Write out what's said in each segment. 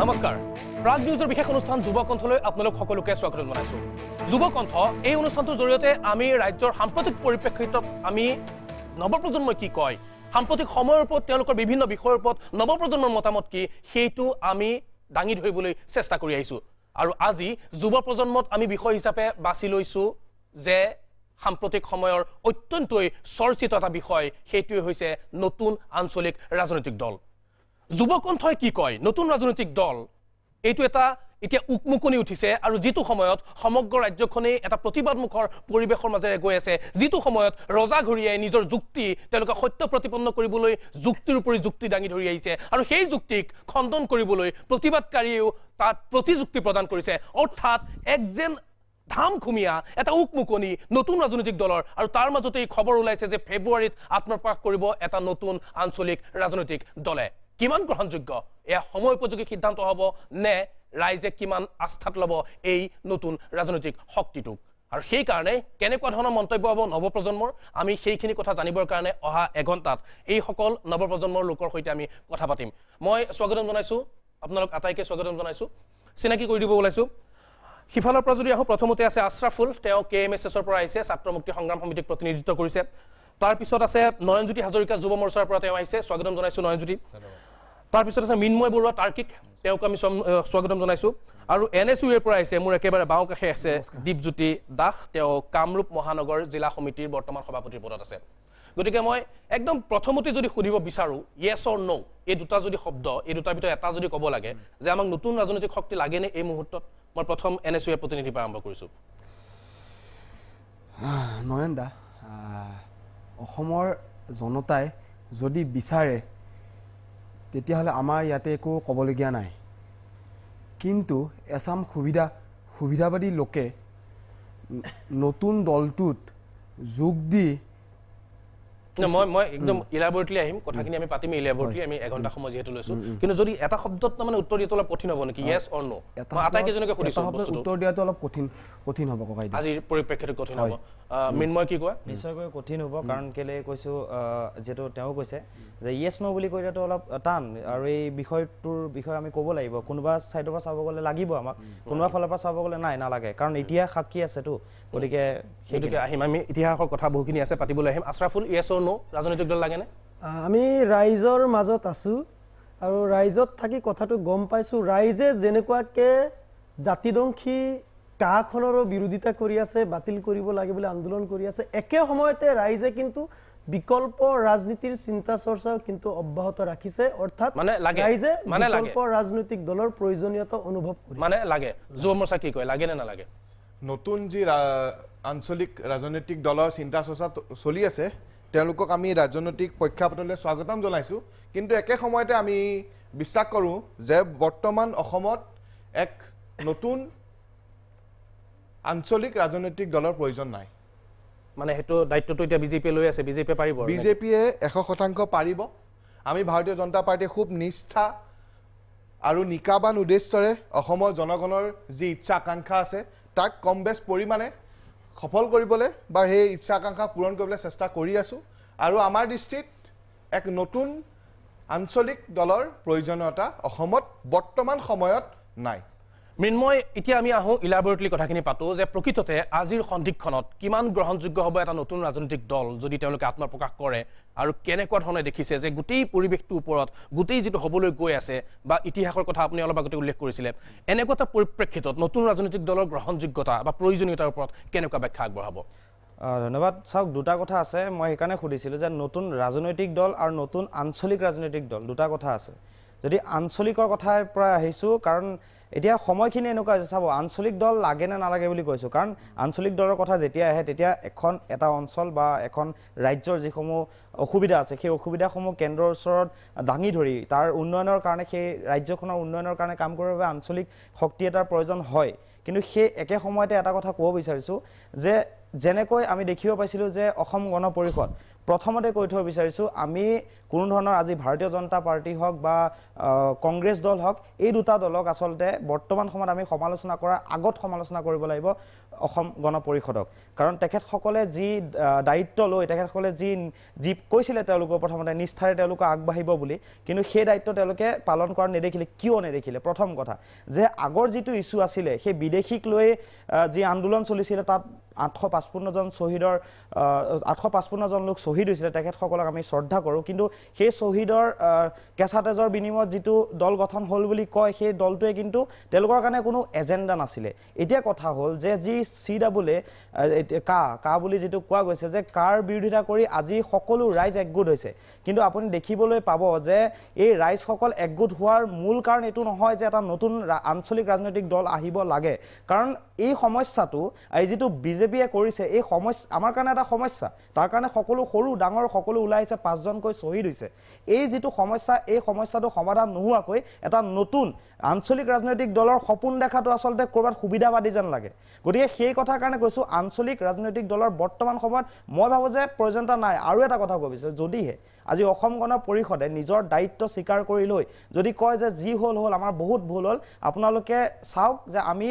নমস্কাৰ প্ৰাগ নিউজৰ বিশেষ অনুষ্ঠান যুৱকণ্ঠলৈ আপোনালোক সকলোকে স্বাগত জনাইছো যুৱকণ্ঠ এই অনুষ্ঠানটোৰ জৰিয়তে আমি ৰাজ্যৰ সাম্প্ৰতিক পৰিপ্ৰেক্ষিতত আমি নৱপ্ৰজন্মই কি কয় সাম্প্ৰতিক সময়ৰ ওপৰত তেওঁলোকৰ বিভিন্ন বিষয়ৰ ওপৰত নৱপ্ৰজন্মৰ মতামত কি সেইটো আমি দাঙি ধৰিবলৈ চেষ্টা কৰি আহিছো আৰু আজি যুৱপ্ৰজন্মত আমি বিষয় হিচাপে বাছি লৈছো যে সাম্প্ৰতিক সময়ৰ অত্যন্তই চৰ্চিত এটা বিষয় সেইটোৱে হৈছে নতুন আঞ্চলিক ৰাজনৈতিক দল যুৱকণ্ঠই কি কয় নতুন ৰাজনৈতিক দল এইটো এটা এতিয়া উকমুকনি উঠিছে আৰু যেটো সময়ত সমগ্ৰ ৰাজ্যখনে এটা প্ৰতিবাদমুখৰ পৰিবেশৰ মাজেৰে গৈ আছে যেটো সময়ত ৰজা ঘৰিয়াই নিজৰ যুক্তি তেওঁলোকে সত্য প্ৰতিপন্ন কৰিবলৈ যুক্তিৰ উপৰি যুক্তি দাঙি ধৰি আহিছে আৰু সেই যুক্তিক খণ্ডন কৰিবলৈ প্ৰতিবাদকাৰীও তাত প্ৰতিযুক্তি প্ৰদান কৰিছে অৰ্থাৎ একজন ধামখুমীয়া এটা উকমুকনি নতুন ৰাজনৈতিক দলৰ আৰু তাৰ মাজতে এই খবৰ ওলাইছে যে ফেব্ৰুৱাৰীত আত্মপ্ৰকাশ কৰিব এটা নতুন আঞ্চলিক ৰাজনৈতিক দলে কিমান গ্ৰহণযোগ্য এয়া সময় উপযোগী সিদ্ধান্ত হ'ব নে ৰাইজে কিমান আস্থাত ল'ব এই নতুন ৰাজনৈতিক শক্তিটোক আৰু সেই কাৰণে কেনেকুৱা ধৰণৰ মন্তব্য হ'ব নৱপ্ৰজন্মৰ আমি সেইখিনি কথা জানিবৰ কাৰণে অহা এঘণ্টাত এই সকল নৱপ্ৰজন্মৰ লোকৰ সৈতে আমি কথা পাতিম মই স্বাগতম জনাইছো আপোনালোক আটাইকে স্বাগতম জনাইছো চিনাকি কৰি দিব ওলাইছো সিফালৰ পৰা যদি আহো প্ৰথমতে আছে আশৰাফুল তেওঁ কেএমএছএছৰ পৰা আহিছে ছাত্ৰ মুক্তি সংগ্ৰাম সমিতিক প্ৰতিনিধিত্ব কৰিছে তাৰ পিছত আছে নয়নজ্যোতি হাজৰিকা যুৱ মৰ্চাৰ পৰা তেওঁ আহিছে স্বাগতম জনাইছো নয়নজ্যোতি তাৰ পিছত আছে মিনময় বৰুৱা তাৰ্কিক তেওঁক আমি স্বাগতম জনাইছো আৰু এনএছইউৰ পৰা আহিছে মোৰ একেবাৰে বাওঁ কাষে আছে দীপজ্যোতি দাস তেওঁ কামৰূপ মহানগৰ জিলা সমিতিৰ বৰ্তমান সভাপতিৰ পদত আছে গতিকে মই একদম প্ৰথমতে যদি সুধিব বিচাৰো ইয়েছ অৰ নো এই দুটা যদি শব্দ এই দুটাৰ ভিতৰত এটা যদি ক'ব লাগে যে আমাক নতুন ৰাজনৈতিক শক্তি লাগেনে এই মুহূৰ্তত মই প্ৰথম এনএছইউৰ প্ৰতিনিধিৰ পৰা আৰম্ভ কৰিছো নয়নদা অসমৰ জনতাই যদি বিচাৰে তেতিয়াহ'লে আমাৰ ইয়াতে একো ক'বলগীয়া নাই কিন্তু এছাম সুবিধাবাদী লোকে নতুন দলটোত যোগ দি মই একদম ইলাবৰেটলি আহিম কথাখিনি আমি পাতিম ইলাবৰেটলি আমি এঘণ্টা সময় যেহেতু লৈছো কিন্তু যদি এটা শব্দত মানে উত্তৰ দিয়াটো অলপ কঠিন হ'ব নেকি ইয়েছ অৰ নো আটাইকেইজনকে সুধিছো উত্তৰ দিয়াটো অলপ কঠিন হ'ব ককাই আজিৰ পৰিপ্ৰেক্ষিতত কঠিন হ'ব মিনময় কি কোৱা নিশ্চয়কৈ কঠিন হ'ব কাৰণ কেলে কৈছো যেটো তেওঁ কৈছে যে ইয়েছ নো বুলি কৈয়াটো অলপ টান আৰু এই বিষয়টোৰ বিষয়ে আমি ক'ব লাগিব কোনোবা সাইডৰ পৰা চাব গ'লে লাগিব আমাক কোনোবা ফালৰ পৰা চাব গ'লে নাই নালাগে কাৰণ ইতিহাস সাক্ষী আছে তো গতিকে সেইটোকে আহিম আমি ইতিহাসৰ কথা বহুখিনি আছে পাতিবলৈ আহিম আশৰাফুল ইয়েছ অৰ নো ৰাজনৈতিক দল লাগেনে আমি ৰাইজৰ মাজত আছো আৰু ৰাইজত থাকি কথাটো গম পাইছো ৰাইজে যেনেকুৱাকে জাতিদংখী কাখনৰো বিৰোধিতা কৰি আছে বাতিল কৰিব লাগে বুলি আন্দোলন কৰি আছে একে সময়তে ৰাইজে কিন্তু বিকল্প ৰাজনীতিৰ চিন্তা চৰ্চাও কিন্তু অব্যাহত ৰাখিছে অৰ্থাৎ ৰাইজে বিকল্প ৰাজনৈতিক দলৰ প্ৰয়োজনীয়তা অনুভৱ কৰিছে মানে লাগে যুৱ মৰ্চা কি কয় লাগে নে নালাগে নতুন যি আঞ্চলিক ৰাজনৈতিক দলৰ চিন্তা চৰ্চা চলি আছে তেওঁলোকক আমি ৰাজনৈতিক প্ৰেক্ষাপটলৈ স্বাগতম জনাইছো কিন্তু একে সময়তে আমি বিশ্বাস কৰোঁ যে বৰ্তমান অসমত এক নতুন আঞ্চলিক ৰাজনৈতিক দলৰ প্ৰয়োজন নাই মানে হেতু দায়িত্বটো এতিয়া বিজেপি লৈ আছে বিজেপি পাৰিব বিজেপিয়ে 100% পাৰিব আমি ভাৰতীয় জনতা পাৰ্টিয়ে খুব নিষ্ঠা আৰু নিকাবান উদ্দেশ্যৰে অসমৰ জনগণৰ যি ইচ্ছা আকাংক্ষা আছে তাক কম বেছ পৰিমাণে সফল কৰিবলৈ বা সেই ইচ্ছা আকাংক্ষা পূৰণ কৰিবলৈ চেষ্টা কৰি আছো আৰু আমাৰ দৃষ্টিত এক নতুন আঞ্চলিক দলৰ প্ৰয়োজনীয়তা অসমত বৰ্তমান সময়ত নাই মৃন্ময় এতিয়া আমি আহো ইলাবৰেটলি কথাখিনি পাতো যে প্ৰকৃততে আজিৰ সন্ধিক্ষণত কিমান গ্ৰহণযোগ্য হ'ব এটা নতুন ৰাজনৈতিক দল যদি তেওঁলোকে আত্মপ্ৰকাশ কৰে আৰু কেনেকুৱা ধৰণে দেখিছে যে গোটেই পৰিৱেশটোৰ ওপৰত গোটেই যেটো হ'বলৈ গৈ আছে বা ইতিহাসৰ কথা আপুনি অলপ আগতে উল্লেখ কৰিছিলে এনেকুৱা এটা পৰিপ্ৰেক্ষিতত নতুন ৰাজনৈতিক দলৰ গ্ৰহণযোগ্যতা বা প্ৰয়োজনীয়তাৰ ওপৰত কেনেকুৱা ব্যাখ্যা আগবঢ়াব ধন্যবাদ চাওক দুটা কথা আছে মই সেইকাৰণে সুধিছিলোঁ যে নতুন ৰাজনৈতিক দল আৰু নতুন আঞ্চলিক ৰাজনৈতিক দল দুটা কথা আছে যদি আঞ্চলিকৰ কথাৰ পৰা আহিছো কাৰণ এতিয়া সময়খিনি এনেকুৱা যে চাব আঞ্চলিক দল লাগে নে নালাগে বুলি কৈছো কাৰণ আঞ্চলিক দলৰ কথা যেতিয়া আহে তেতিয়া এটা অঞ্চল বা এখন ৰাজ্যৰ যিসমূহ অসুবিধা আছে সেই অসুবিধাসমূহ কেন্দ্ৰৰ ওচৰত দাঙি ধৰি তাৰ উন্নয়নৰ কাৰণে সেই ৰাজ্যখনৰ উন্নয়নৰ কাৰণে কাম কৰিবৰ বাবে আঞ্চলিক শক্তি এটাৰ প্ৰয়োজন হয় কিন্তু সেই একে সময়তে এটা কথা ক'ব বিচাৰিছো যে যেনেকৈ আমি দেখিব পাইছিলো যে অসম গণ পৰিষদ প্ৰথমতে কৈ থব বিচাৰিছো আমি কোনো ধৰণৰ আজি ভাৰতীয় জনতা পাৰ্টি হওক বা কংগ্ৰেছ দল হওক এই দুটা দলক আসলতে বৰ্তমান সময়ত আমি সমালোচনা কৰাৰ আগত সমালোচনা কৰিব লাগিব অসম গণ পৰিষদক কাৰণ তেখেতসকলে যি দায়িত্ব লৈ তেখেতসকলে যি কৈছিলে তেওঁলোকৰ প্ৰথমতে নিষ্ঠাৰে তেওঁলোকে আগবাঢ়িব বুলি কিন্তু সেই দায়িত্ব তেওঁলোকে পালন কৰা নেদেখিলে কিয় নেদেখিলে প্ৰথম কথা যে আগৰ যিটো ইস্যু আছিলে সেই বিদেশীক লৈ যি আন্দোলন চলিছিলে তাত 855 জন শহীদৰ 855 জন লোক শহীদ হৈছিলে তেখেতসকলক আমি শ্ৰদ্ধা কৰোঁ কিন্তু সেই শহীদৰ কেঁচা তেজৰ বিনিময়ত যিটো দল গঠন হ'ল বুলি কয় সেই দলটোৱে কিন্তু তেওঁলোকৰ কাৰণে কোনো এজেণ্ডা নাছিলে এতিয়া কথা হ'ল যে যি CAA কা বুলি যিটো কোৱা গৈছে যে কাৰ বিৰোধিতা কৰি আজি সকলো ৰাইজ একগোট হৈছে কিন্তু আপুনি দেখিবলৈ পাব যে এই ৰাইজসকল একগোট হোৱাৰ মূল কাৰণ এইটো নহয় যে এটা নতুন আঞ্চলিক ৰাজনৈতিক দল আহিব লাগে কাৰণ এই সমস্যাটো এই যিটো বিজেপিয়ে কৰিছে এই সমস্যা আমাৰ কাৰণে এটা সমস্যা তাৰ কাৰণে সকলো সৰু ডাঙৰ সকলো ওলাই আহিছে 5 জনকৈ শহীদ হৈছে এই যিটো সমস্যা এই সমস্যাটো সমাধান নোহোৱাকৈ এটা নতুন আঞ্চলিক ৰাজনৈতিক দলৰ সপোন দেখাটো আচলতে কৰবাত সুবিধাবাদী যেন লাগে গতিকে সেই কথাৰ কাৰণে কৈছো আঞ্চলিক ৰাজনৈতিক দলৰ বৰ্তমান সময়ত মই ভাবো যে প্ৰয়োজনতা নাই আৰু এটা কথা কৈছে যদিহে আজি অসম গণ পৰিষদে নিজৰ দায়িত্ব স্বীকাৰ কৰি লৈ যদি কয় যে যি হ'ল আমাৰ বহুত ভুল হ'ল আপোনালোকে চাওক যে আমি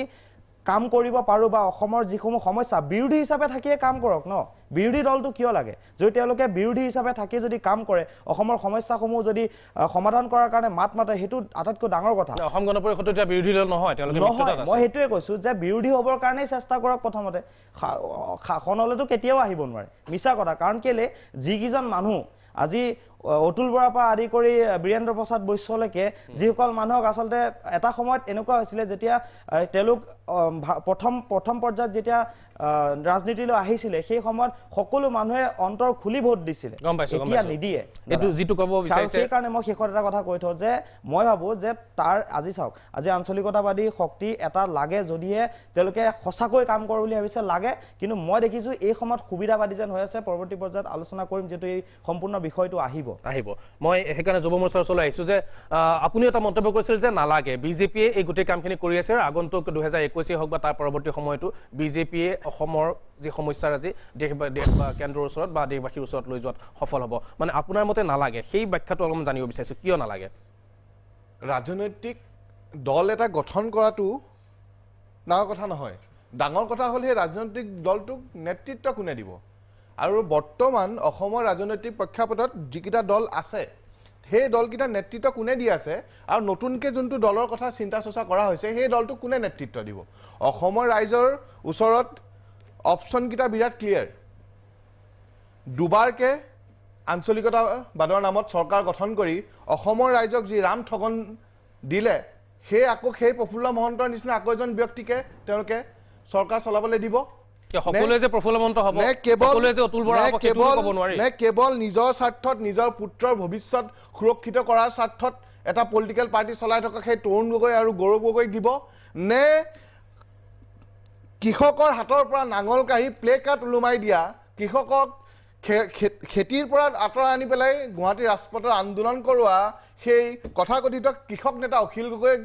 কাম কৰিব পাৰো বা অসমৰ যিসমূহ সমস্যা বিৰোধী হিচাপে থাকিয়ে কাম কৰক ন বিৰোধী দলটো কিয় লাগে যদি তেওঁলোকে বিৰোধী হিচাপে থাকি যদি কাম কৰে অসমৰ সমস্যাসমূহ যদি সমাধান কৰাৰ কাৰণে মাত মাতে হেতু আটাইতকৈ ডাঙৰ কথা অসম গণ পৰিষদ এটা বিৰোধী দল নহয় তেওঁলোকে মিত্ৰতাত আছে মই হেতুৱে কৈছো যে বিৰোধী হ'বৰ কাৰণে চেষ্টা কৰক প্ৰথমতে শাসনলৈতো কেতিয়াও আহিব নোৱাৰে মিছা কথা কাৰণ কেলে যিকিজন মানুহ আজি অতুল বৰাৰ পৰা আদি কৰি বীৰেন্দ্ৰ প্ৰসাদ বৈশ্যলৈকে যিসকল মানুহক আচলতে এটা সময়ত এনেকুৱা হৈছিলে যেতিয়া তেওঁলোক প্ৰথম পৰ্যায়ত যেতিয়া ৰাজনীতিলৈ আহিছিলে সেই সময়ত সকলো মানুহে অন্তৰ খুলি ভোট দিছিলে এতিয়া নিদিয়ে এটো যিটো ক'ব বিচাৰিছে সেই কাৰণে মই শেষত এটা কথা কৈ থওঁ যে মই ভাবো যে তাৰ আজি চাওক আজি আঞ্চলিকতাবাদী শক্তি এটা লাগে যদিহে তেওঁলোকে সঁচাকৈ কাম কৰে বুলি ভাবিছে লাগে কিন্তু মই দেখিছো এই সময়ত সুবিধাবাদী যেন হৈ আছে পৰৱৰ্তী পৰ্যায়ত আলোচনা কৰিম যেটো এই সম্পূৰ্ণ বিষয়টো আহিব মই সেইকাৰণে যুৱ মৰ্চাৰ ওচৰলৈ আহিছো যে আপুনি এটা মন্তব্য কৰিছিল যে নালাগে বিজেপিয়ে এই গোটেই কামখিনি কৰি আছে আৰু আগন্তুক 2021 হওক বা তাৰ পৰৱৰ্তী সময়তো বিজেপিয়ে অসমৰ যি সমস্যাৰ আজি দেশ বা কেন্দ্ৰৰ ওচৰত বা দেশবাসীৰ ওচৰত লৈ যোৱাত সফল হ'ব মানে আপোনাৰ মতে নালাগে সেই ব্যাখ্যাটো অলপমান জানিব বিচাৰিছো কিয় নালাগে ৰাজনৈতিক দল এটা গঠন কৰাটো ডাঙৰ কথা নহয় ডাঙৰ কথা হ'ল সেই ৰাজনৈতিক দলটোক নেতৃত্ব কোনে দিব আৰু বৰ্তমান অসমৰ ৰাজনৈতিক প্ৰেক্ষাপটত যিকিটা দল আছে সেই দলকিটা নেতৃত্ব কোনে দি আছে আৰু নতুনকৈ যোনটো দলৰ কথা চিন্তা চৰ্চা কৰা হৈছে সেই দলটোক কোনে নেতৃত্ব দিব অসমৰ ৰাইজৰ ওচৰত অপশ্যনকিটা বিৰাট ক্লিয়াৰ দুবাৰকে আঞ্চলিকতাবাদৰ নামত চৰকাৰ গঠন কৰি অসমৰ ৰাইজক যি ৰাম ঠগন দিলে সেই প্ৰফুল্ল মহন্তৰ নিচিনা আকৌ এজন ব্যক্তিকে তেওঁলোকে চৰকাৰ চলাবলৈ দিব সকলোৱে যে প্ৰফুল্ল মহন্ত হ'ব সকলোৱে যে অতুল বৰা হ'ব সেইটো ক'ব নোৱাৰি নে কেৱল নিজৰ স্বাৰ্থত নিজৰ পুত্ৰৰ ভৱিষ্যত সুৰক্ষিত কৰাৰ স্বাৰ্থত এটা পলিটিকেল পাৰ্টি চলাই থকা সেই তৰুণ গগৈ আৰু গৌৰৱ গগৈ দিব নে কৃষকৰ হাতৰ পৰা নাঙল কাঢ়ি প্লে কাৰ্ড ওলোমাই দিয়া কৃষকক খেতিৰ পৰা আঁতৰাই আনি পেলাই গুৱাহাটী ৰাজপথৰ আন্দোলন কৰোৱা সেই কথাকথিত কৃষক নেতা অখিল গগৈ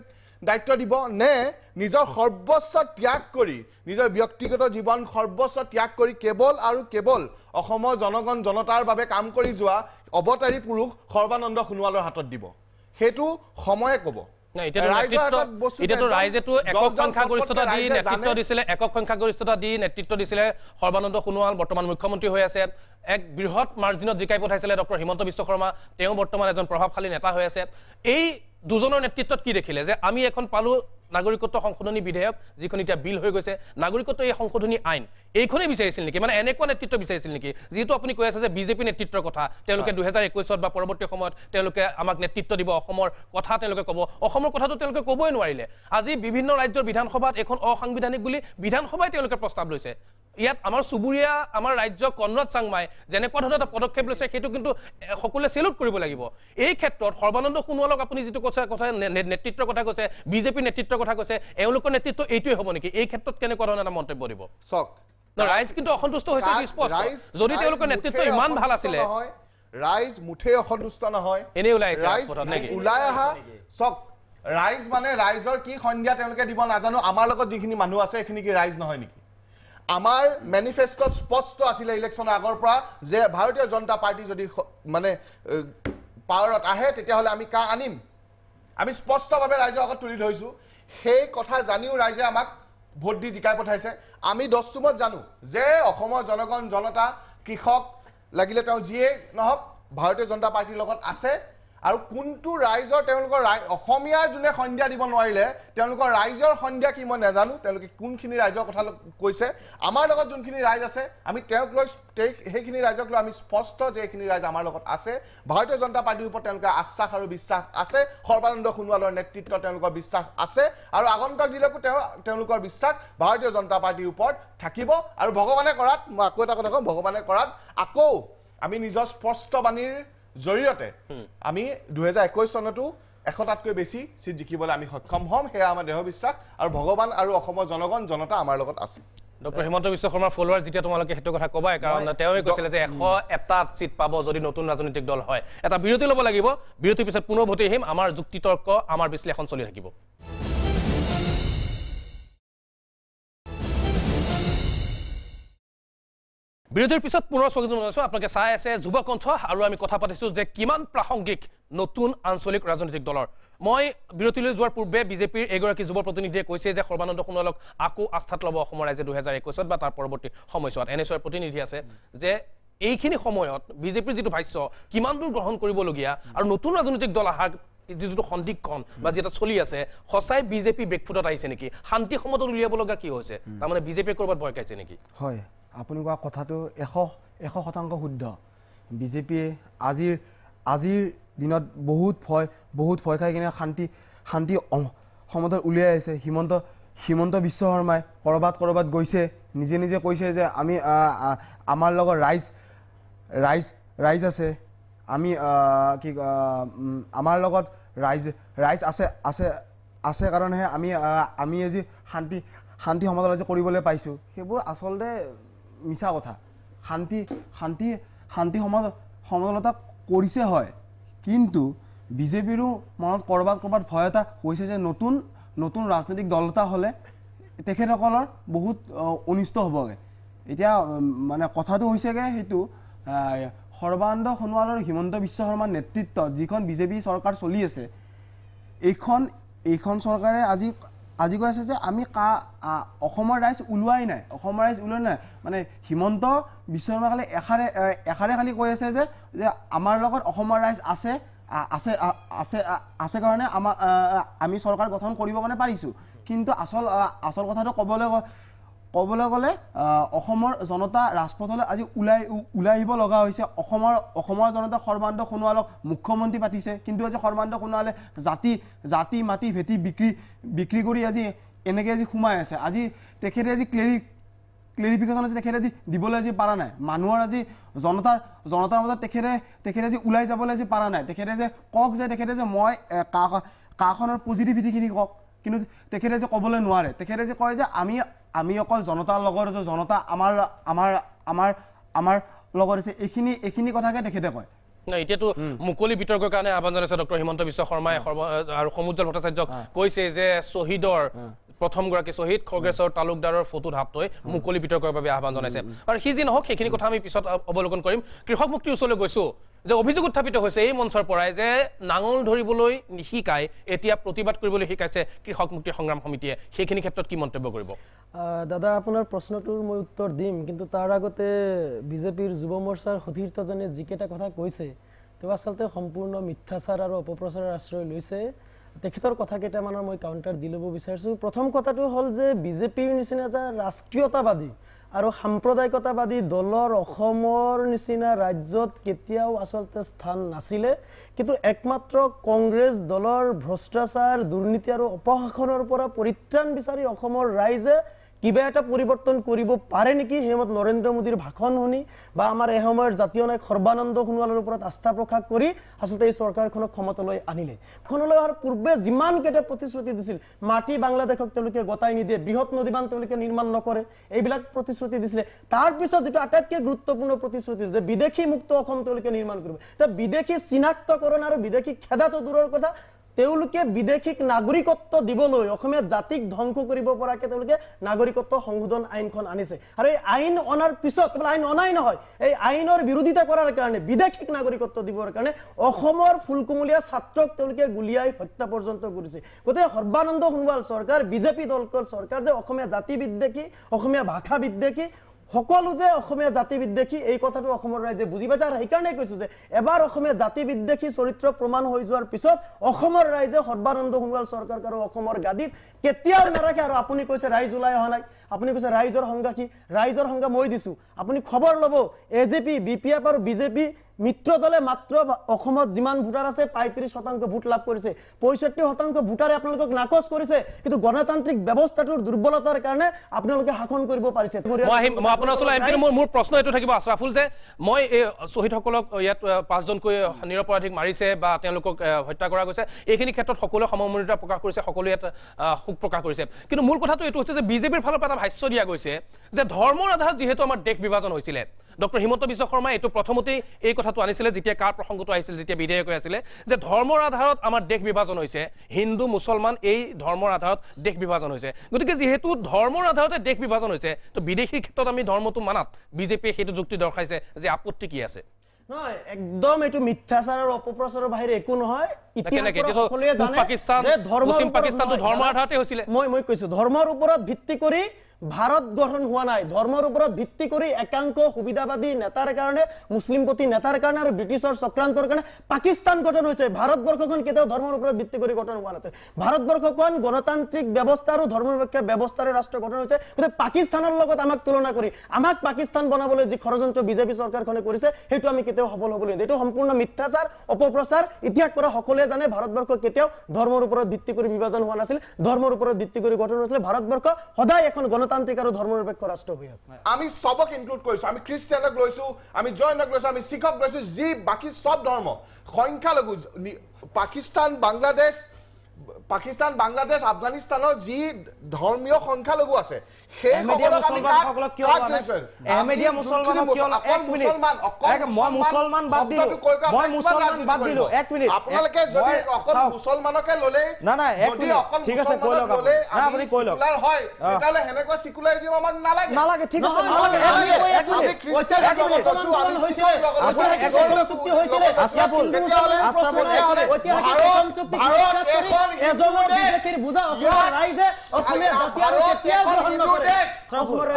দায়িত্ব দিব নে নিজৰ সৰ্বস্ব ত্যাগ কৰি নিজৰ ব্যক্তিগত জীৱন সৰ্বস্ব ত্যাগ কৰি কেৱল আৰু কেৱল অসমৰ জনগণ জনতাৰ বাবে কাম কৰি যোৱা অৱতাৰী পুৰুষ সৰ্বানন্দ সোণোৱালৰ হাতত দিব সেইটো সময়ে ক'ব এতিয়াতো ৰাইজেতো একক সংখ্যাগৰিষ্ঠতা দি নেতৃত্ব দিছিলে সৰ্বানন্দ সোণোৱাল বৰ্তমান মুখ্যমন্ত্ৰী হৈ আছে এক বৃহৎ মাৰ্জিনত জিকাই পঠাইছিলে ডক্টৰ হিমন্ত বিশ্ব শৰ্মা তেওঁ বৰ্তমান এজন প্ৰভাৱশালী নেতা হৈ আছে এই দুজনৰ নেতৃত্বত কি দেখিলে যে আমি এখন পালো নাগৰিকত্ব সংশোধনী বিধেয়ক যিখন এতিয়া বিল হৈ গৈছে নাগৰিকত্ব এই সংশোধনী আইন এইখনেই বিচাৰিছিল নেকি মানে এনেকুৱা নেতৃত্ব বিচাৰিছিল নেকি যিহেতু আপুনি কৈ আছে যে বিজেপি নেতৃত্বৰ কথা তেওঁলোকে 2021 বা পৰৱৰ্তী সময়ত তেওঁলোকে আমাক নেতৃত্ব দিব অসমৰ কথা তেওঁলোকে ক'ব অসমৰ কথাটো তেওঁলোকে ক'বই নোৱাৰিলে আজি বিভিন্ন ৰাজ্যৰ বিধানসভাত এখন অসাংবিধানিক বুলি বিধানসভাই তেওঁলোকে প্ৰস্তাৱ লৈছে ইয়াত আমাৰ চুবুৰীয়া আমাৰ ৰাজ্য কনৰাড চাংমাই যেনেকুৱা ধৰণৰ এটা পদক্ষেপ লৈছে সেইটো কিন্তু সকলোৱে চেলুট কৰিব লাগিব এই ক্ষেত্ৰত সৰ্বানন্দ সোণোৱালক আপুনি যিটো কথা নেতৃত্বৰ কথা কৈছে বিজেপি নেতৃত্বৰ কথা কৈছে এওঁলোকৰ নেতৃত্ব এইটোৱে হ'ব নেকি এই ক্ষেত্ৰত কেনেকুৱা ধৰণৰ এটা মন্তব্য দিব চক ৰাইজ কিন্তু অসন্তুষ্ট হৈছে স্পষ্ট যদি তেওঁলোকৰ নেতৃত্ব ইমান ভাল আছিলে ৰাইজ মুঠেই অসন্তুষ্ট নহয় এনেই ওলাই আহিছে ওলাই আহা চক ৰাইজ মানে ৰাইজৰ কি সন্ধ্যা তেওঁলোকে দিব নাজানো আমাৰ লগত যিখিনি মানুহ আছে সেইখিনি কি ৰাইজ নহয় নেকি আমাৰ মেনিফেষ্টত স্পষ্ট আছিলে ইলেকশ্যনৰ আগৰ পৰা যে ভাৰতীয় জনতা পাৰ্টি যদি মানে পাৱাৰত আহে তেতিয়াহ'লে আমি কা আনিম আমি স্পষ্টভাৱে ৰাইজৰ আগত তুলি ধৰিছোঁ সেই কথা জানিও ৰাইজে আমাক ভোট দি জিকাই পঠাইছে আমি দস্তুমত জানো যে অসমৰ জনগণ জনতা কৃষক লাগিলে তেওঁ যিয়ে নহওক ভাৰতীয় জনতা পাৰ্টিৰ লগত আছে আৰু কোনটো ৰাইজৰ তেওঁলোকৰ অসমীয়াৰ যোনে সন্ধ্যা দিব নোৱাৰিলে তেওঁলোকৰ ৰাইজৰ সন্ধ্যা কি মই নাজানো তেওঁলোকে কোনখিনি ৰাইজৰ কথা কৈছে আমাৰ লগত যোনখিনি ৰাইজ আছে আমি তেওঁক লৈ সেইখিনি ৰাইজক লৈ আমি স্পষ্ট যে এইখিনি ৰাইজ আমাৰ লগত আছে ভাৰতীয় জনতা পাৰ্টিৰ ওপৰত তেওঁলোকৰ আশ্বাস আৰু বিশ্বাস আছে সৰ্বানন্দ সোণোৱালৰ নেতৃত্বত তেওঁলোকৰ বিশ্বাস আছে আৰু আগন্তুক দিনকো তেওঁলোকৰ বিশ্বাস ভাৰতীয় জনতা পাৰ্টিৰ ওপৰত থাকিব আৰু ভগৱানে কৰাত মই আকৌ এটা কথা কওঁ ভগৱানে কৰাত আকৌ আমি নিজৰ স্পষ্ট বাণীৰ জৰিয়তে আমি 2021 চনতো 100টাতকৈ বেছি সিট জিকিবলৈ আমি সক্ষম হ'ম হেয়া আমাৰ দেহ বিশ্বাস আৰু ভগৱান আৰু অসমৰ জনগণ জনতা আমাৰ লগত আছে ডক্টৰ হিমন্ত বিশ্ব শৰ্মাৰ ফলোৱাৰ যেতিয়া তোমালোকে হেতু কথা কবাই কাৰণ তেওঁই কৈছিল যে 101টা সিট পাব যদি নতুন ৰাজনৈতিক দল হয় এটা বিৰতি ল'ব লাগিব বিৰতিৰ পিছত পুনৰ ভোটে আহিম আমাৰ যুক্তি তৰ্ক আমাৰ বিশ্লেষণ চলি থাকিব বিৰতিৰ পিছত পুনৰ স্বাগতম জনাইছো আপোনালোকে চাই আছে যুৱকণ্ঠ আৰু আমি কথা পাতিছো যে কিমান প্ৰাসংগিক নতুন আঞ্চলিক ৰাজনৈতিক দলৰ মই বিৰতিলৈ যোৱাৰ পূৰ্বে বিজেপিৰ এগৰাকী যুৱ প্ৰতিনিধিয়ে কৈছে যে সৰ্বানন্দ সোণোৱালক আকৌ আস্থাত ল'ব অসমৰ ৰাইজে 2021ত বা তাৰ পৰৱৰ্তী সময়ছোৱাত এনএছৰ প্ৰতিনিধি আছে যে এইখিনি সময়ত বিজেপিৰ যিটো ভাষ্য কিমান দূৰ গ্ৰহণ কৰিবলগীয়া আৰু নতুন ৰাজনৈতিক দল অহাৰ যিটো সন্দিগ্ধন বা যেটা চলি আছে সঁচাই বিজেপি ব্ৰেকফুটত আহিছে নেকি শান্তি সমতল উলিয়াব লগা কি হৈছে তাৰমানে বিজেপিয়ে কৰবাত ভয় খাইছে নেকি হয় আপুনি কোৱা কথাটো 100% শুদ্ধ বিজেপিয়ে আজিৰ দিনত বহুত ভয় খাই কিনে শান্তি সমতল উলিয়াই আছে হিমন্ত বিশ্ব শৰ্মাই কৰবাত গৈছে নিজে কৈছে যে আমি আমাৰ লগত ৰাইজ আছে আমি কি আমাৰ লগত ৰাইজ আছে কাৰণেহে আমি আজি শান্তি সমতল আজি কৰিবলৈ পাইছোঁ সেইবোৰ আচলতে মিছা কথা শান্তি সমতলতা কৰিছে হয় কিন্তু বিজেপিৰো মনত কৰবাত ভয় এটা হৈছে যে নতুন ৰাজনৈতিক দল এটা হ'লে তেখেতসকলৰ বহুত অনিষ্ট হ'বগে এতিয়া মানে কথাটো হৈছেগে সেইটো সৰ্বানন্দ সোণোৱাল আৰু হিমন্ত বিশ্ব শৰ্মাৰ নেতৃত্বত যিখন বিজেপি চৰকাৰ চলি আছে এইখন চৰকাৰে আজি কৈ আছে যে আমি অসমৰ ৰাইজ ওলোৱাই নাই মানে হিমন্ত বিশ্ব শৰ্মা খালি এষাৰে খালি কৈ আছে যে আমাৰ লগত অসমৰ ৰাইজ আছে কাৰণে আমি চৰকাৰ গঠন কৰিবৰ কাৰণে পাৰিছোঁ কিন্তু আচল কথাটো ক'বলৈ গ'লে অসমৰ জনতা ৰাজপথলৈ আজি ওলাই আহিব লগা হৈছে অসমৰ জনতা সৰ্বানন্দ সোণোৱালক মুখ্যমন্ত্ৰী পাতিছে কিন্তু আজি সৰ্বানন্দ সোণোৱালে জাতি মাটি ভেটি বিক্ৰী কৰি আজি এনেকৈ আজি সোমাই আছে আজি তেখেতে আজি ক্লেৰিফিকেশ্যন আজি তেখেতে আজি দিবলৈ আজি পৰা নাই মানুহৰ আজি জনতাৰ মাজত তেখেতে আজি ওলাই যাবলৈ আজি পৰা নাই তেখেতে যে কওক যে তেখেতে যে মই কাখনৰ পজিটিভিটিখিনি কওক কিন্তু তেখেতে যে ক'বলৈ নোৱাৰে তেখেতে যে কয় যে আমি অকল জনতাৰ লগত আছো জনতা আমাৰ লগত আছে এইখিনি কথাকে তেখেতে কয় এতিয়াতো মুকলি বিতৰ্কৰ কাৰণে আহ্বান জনাইছে ডক্টৰ হিমন্ত বিশ্ব শৰ্মাই আৰু সমুজ্জ্বল ভট্টাচাৰ্যক কৈছে যে শ্বহীদৰ প্ৰথমগৰাকী শ্বহীদ খগেশ্বৰ তালুকদাৰৰ ফটো ঢাপকৈ মুকলি বিতৰ্কৰ বাবে আহ্বান জনাইছে আৰু সি যি নহওক সেইখিনি কথা আমি পিছত অৱলোকন কৰিম কৃষক মুক্তিৰ ওচৰলৈ গৈছো যে অভিযোগ উত্থাপিত হৈছে এই মঞ্চৰ পৰাই যে নাঙল ধৰিবলৈ নিশিকাই এতিয়া প্ৰতিবাদ কৰিবলৈ শিকাইছে কৃষক মুক্তি সংগ্ৰাম সমিতিয়ে সেইখিনি ক্ষেত্ৰত কি মন্তব্য কৰিব দাদা আপোনাৰ প্ৰশ্নটোৰ মই উত্তৰ দিম কিন্তু তাৰ আগতে বিজেপিৰ যুৱ মৰ্চাৰ সতীৰ্থজনে যিকেইটা কথা কৈছে তেওঁ আচলতে সম্পূৰ্ণ মিথ্যাচাৰ আৰু অপপ্ৰচাৰৰ আশ্ৰয় লৈছে তেখেতৰ কথা কেইটামানৰ মই কাউণ্টাৰ দি ল'ব বিচাৰিছোঁ প্ৰথম কথাটো হ'ল যে বিজেপিৰ নিচিনা এটা ৰাষ্ট্ৰীয়তাবাদী আৰু সাম্প্ৰদায়িকতাবাদী দলৰ অসমৰ নিচিনা ৰাজ্যত কেতিয়াও আচলতে স্থান নাছিলে কিন্তু একমাত্ৰ কংগ্ৰেছ দলৰ ভ্ৰষ্টাচাৰ দুৰ্নীতি আৰু অপশাসনৰ পৰা পৰিত্ৰাণ বিচাৰি অসমৰ ৰাইজে কিবা এটা পৰিৱৰ্তন কৰিব পাৰে নেকি হেমত নৰেন্দ্ৰ মোদীৰ ভাষণ শুনি বা আমাৰ এই সময়ৰ জাতীয় নায়ক সৰ্বানন্দ সোণোৱালৰ ওপৰত আস্থা প্ৰকাশ কৰি আচলতে এই চৰকাৰখনক ক্ষমতালৈ আনিলে ক্ষমতালৈ অহাৰ পূৰ্বে যিমান কেইটা প্ৰতিশ্ৰুতি দিছিল মাটি বাংলাদেশক তেওঁলোকে গতাই নিদিয়ে বৃহৎ নদীবান্ধ তেওঁলোকে নিৰ্মাণ নকৰে এইবিলাক প্ৰতিশ্ৰুতি দিছিলে তাৰ পিছত যেটো আটাইতকৈ গুৰুত্বপূৰ্ণ প্ৰতিশ্ৰুতি যে বিদেশী মুক্ত অসম তেওঁলোকে নিৰ্মাণ কৰিব তা বিদেশী চিনাক্তকৰণ আৰু বিদেশী খেদাটো দূৰৰ কথা তেওঁলোকে বিদেশীক নাগৰিকত্ব দিবলৈ অসমীয়া জাতিক ধ্বংস কৰিব পৰাকে তেওঁলোকে নাগৰিকত্ব সংশোধন আইনখন আনিছে আৰু এই আইন অনাৰ পিছত কেৱল আইন অনাই নহয় এই আইনৰ বিৰোধিতা কৰাৰ কাৰণে বিদেশীক নাগৰিকত্ব দিবৰ কাৰণে অসমৰ ফুলকুমলীয়া ছাত্ৰক তেওঁলোকে গুলিয়াই হত্যা পৰ্যন্ত কৰিছে গতিকে সৰ্বানন্দ সোণোৱাল চৰকাৰ বিজেপি দলকৰ চৰকাৰ যে অসমীয়া জাতি বিদ্বেষী অসমীয়া ভাষা বিদ্বেষী সকলো যে অসমীয়া জাতি বিদ্বেষী এই কথাটো অসমৰ ৰাইজে বুজি পাইছে আৰু সেইকাৰণে কৈছো যে এবাৰ অসমীয়া জাতি বিদ্বেষী চৰিত্ৰ প্ৰমাণ হৈ যোৱাৰ পিছত অসমৰ ৰাইজে সৰ্বানন্দ সোণোৱাল চৰকাৰ আৰু অসমৰ গাদীত কেতিয়াও নাৰাখে আৰু আপুনি কৈছে ৰাইজ ওলাই অহা নাই আপুনি কৈছে ৰাইজৰ সংজ্ঞা কি ৰাইজৰ সংজ্ঞা মই দিছো আপুনি খবৰ ল'ব এজেপি বিপিএফ আৰু বিজেপি মিত্ৰ দলে মাত্ৰ অসমত যিমান ভোটাৰ আছে 35% ভোট লাভ কৰিছে 65% ভোটাৰে আপোনালোকক নাকচ কৰিছে কিন্তু গণতান্ত্ৰিক ব্যৱস্থাটোৰ দুৰ্বলতাৰ কাৰণে আপোনালোকে শাসন কৰিব পাৰিছে মই আপোনাৰ ওচৰলৈ আহিম কিন্তু মোৰ প্ৰশ্ন এইটো থাকিব আশৰাফুল যে মই এই শ্বহীদসকলক ইয়াত 5জনকৈ নিৰপৰাধীক মাৰিছে বা তেওঁলোকক হত্যা কৰা গৈছে এইখিনি ক্ষেত্ৰত সকলোৱে সমমৰ্যাদা প্ৰকাশ কৰিছে সকলোৱে ইয়াত শোক প্ৰকাশ কৰিছে কিন্তু মূল কথাটো এইটো হৈছে যে বিজেপিৰ ফালৰ পৰা এটা ভাষ্য দিয়া গৈছে যে ধৰ্মৰ আধাৰত যিহেতু আমাৰ দেশ বিভাজন হৈছিলে ডক্টৰ হিমন্ত বিশ্ব শৰ্মাই এইটো প্ৰথমতেই এই কথাটো আনিছিলে যেতিয়া কাৰ প্ৰসংগটো আহিছিল যেতিয়া বিধেয়ক হৈ আছিলে যে ধৰ্মৰ আধাৰত আমাৰ দেশ বিভাজন হৈছে হিন্দু মুছলমান এই ধৰ্মৰ আধাৰত দেশ বিভাজন হৈছে গতিকে যিহেতু ধৰ্মৰ আধাৰতে দেশ বিভাজন হৈছে তো বিদেশীৰ ক্ষেত্ৰত আমি ধৰ্মটো মানাত বিজেপিয়ে সেইটো যুক্তি দৰ্শাইছে যে আপত্তি কি আছে নহয় একদম এইটো মিথ্যাচাৰ আৰু অপপ্ৰচাৰৰ বাহিৰে একো নহয় ইতিহাসসকলে জানে যে পাকিস্তানটো ধৰ্মৰ আধাৰতে হৈছিলে মই কৈছো ধৰ্মৰ ওপৰত ভিত্তি কৰি ভাৰত গঠন হোৱা নাই ধৰ্মৰ ওপৰত ভিত্তি কৰি একাংশ সুবিধাবাদী নেতাৰ কাৰণে মুছলিমপন্থী নেতাৰ কাৰণে আৰু ব্ৰিটিছৰ চক্ৰান্তৰ কাৰণে পাকিস্তান গঠন হৈছে ভাৰতবৰ্ষখন কেতিয়াও ধৰ্মৰ ওপৰত ভিত্তি কৰি গঠন হোৱা নাছিল ভাৰতবৰ্ষখন গণতান্ত্ৰিক ব্যৱস্থা আৰু ধৰ্মনিৰপেক্ষ ব্যৱস্থাৰে ৰাষ্ট্ৰ গঠন হৈছে গতিকে পাকিস্তানৰ লগত আমাক তুলনা কৰি আমাক পাকিস্তান বনাবলৈ যি ষড়যন্ত্ৰ বিজেপি চৰকাৰখনে কৰিছে সেইটো আমি কেতিয়াও সফল হ'বলৈ নিদিওঁ এইটো সম্পূৰ্ণ মিথ্যাচাৰ অপপ্ৰচাৰ ইতিহাস পৰা সকলোৱে জানে ভাৰতবৰ্ষ কেতিয়াও ধৰ্মৰ ওপৰত ভিত্তি কৰি বিভাজন হোৱা নাছিল ধৰ্মৰ ওপৰত ভিত্তি কৰি গঠন হৈছিল ভাৰতবৰ্ষ সদায় এখন গণতান্ত্ৰিক আৰু ধৰ্মনিৰপেক্ষ ৰাষ্ট্ৰ হৈ আছে আমি সবক ইনক্লুড কৰিছো আমি খ্ৰীষ্টিয়ানক লৈছো আমি জৈনক লৈছো আমি শিখক লৈছো যি বাকি সব ধৰ্ম সংখ্যালঘু পাকিস্তান বাংলাদেশ আফগানিস্তানৰ যি ধৰ্মীয় সংখ্যালঘু আছে সেই আহমেদিয়া মুছলমানসকলক কিয় লৈছে আহমেদিয়া মুছলমানক কিয় এক মিনিট মই মুছলমান বাদ দিলো এক মিনিট আপোনালোকে যদি অকল মুছলমানকে ললে না না এক মিনিট ঠিক আছে কৈ লওক না আপুনি কৈ লওক হয় তেতিয়ালে হেনেকৈ সেকুলাৰিজম আমাক নালাগে ঠিক আছে নালাগে আমি খ্ৰীষ্টিয়ান চুক্তি হৈছিল আশৰাফুল এজনৰ বিদেশীৰ বুজা অসমৰ ৰাইজে অসমীয়া জাতি আৰু কেতিয়াও গ্ৰহণ নকৰে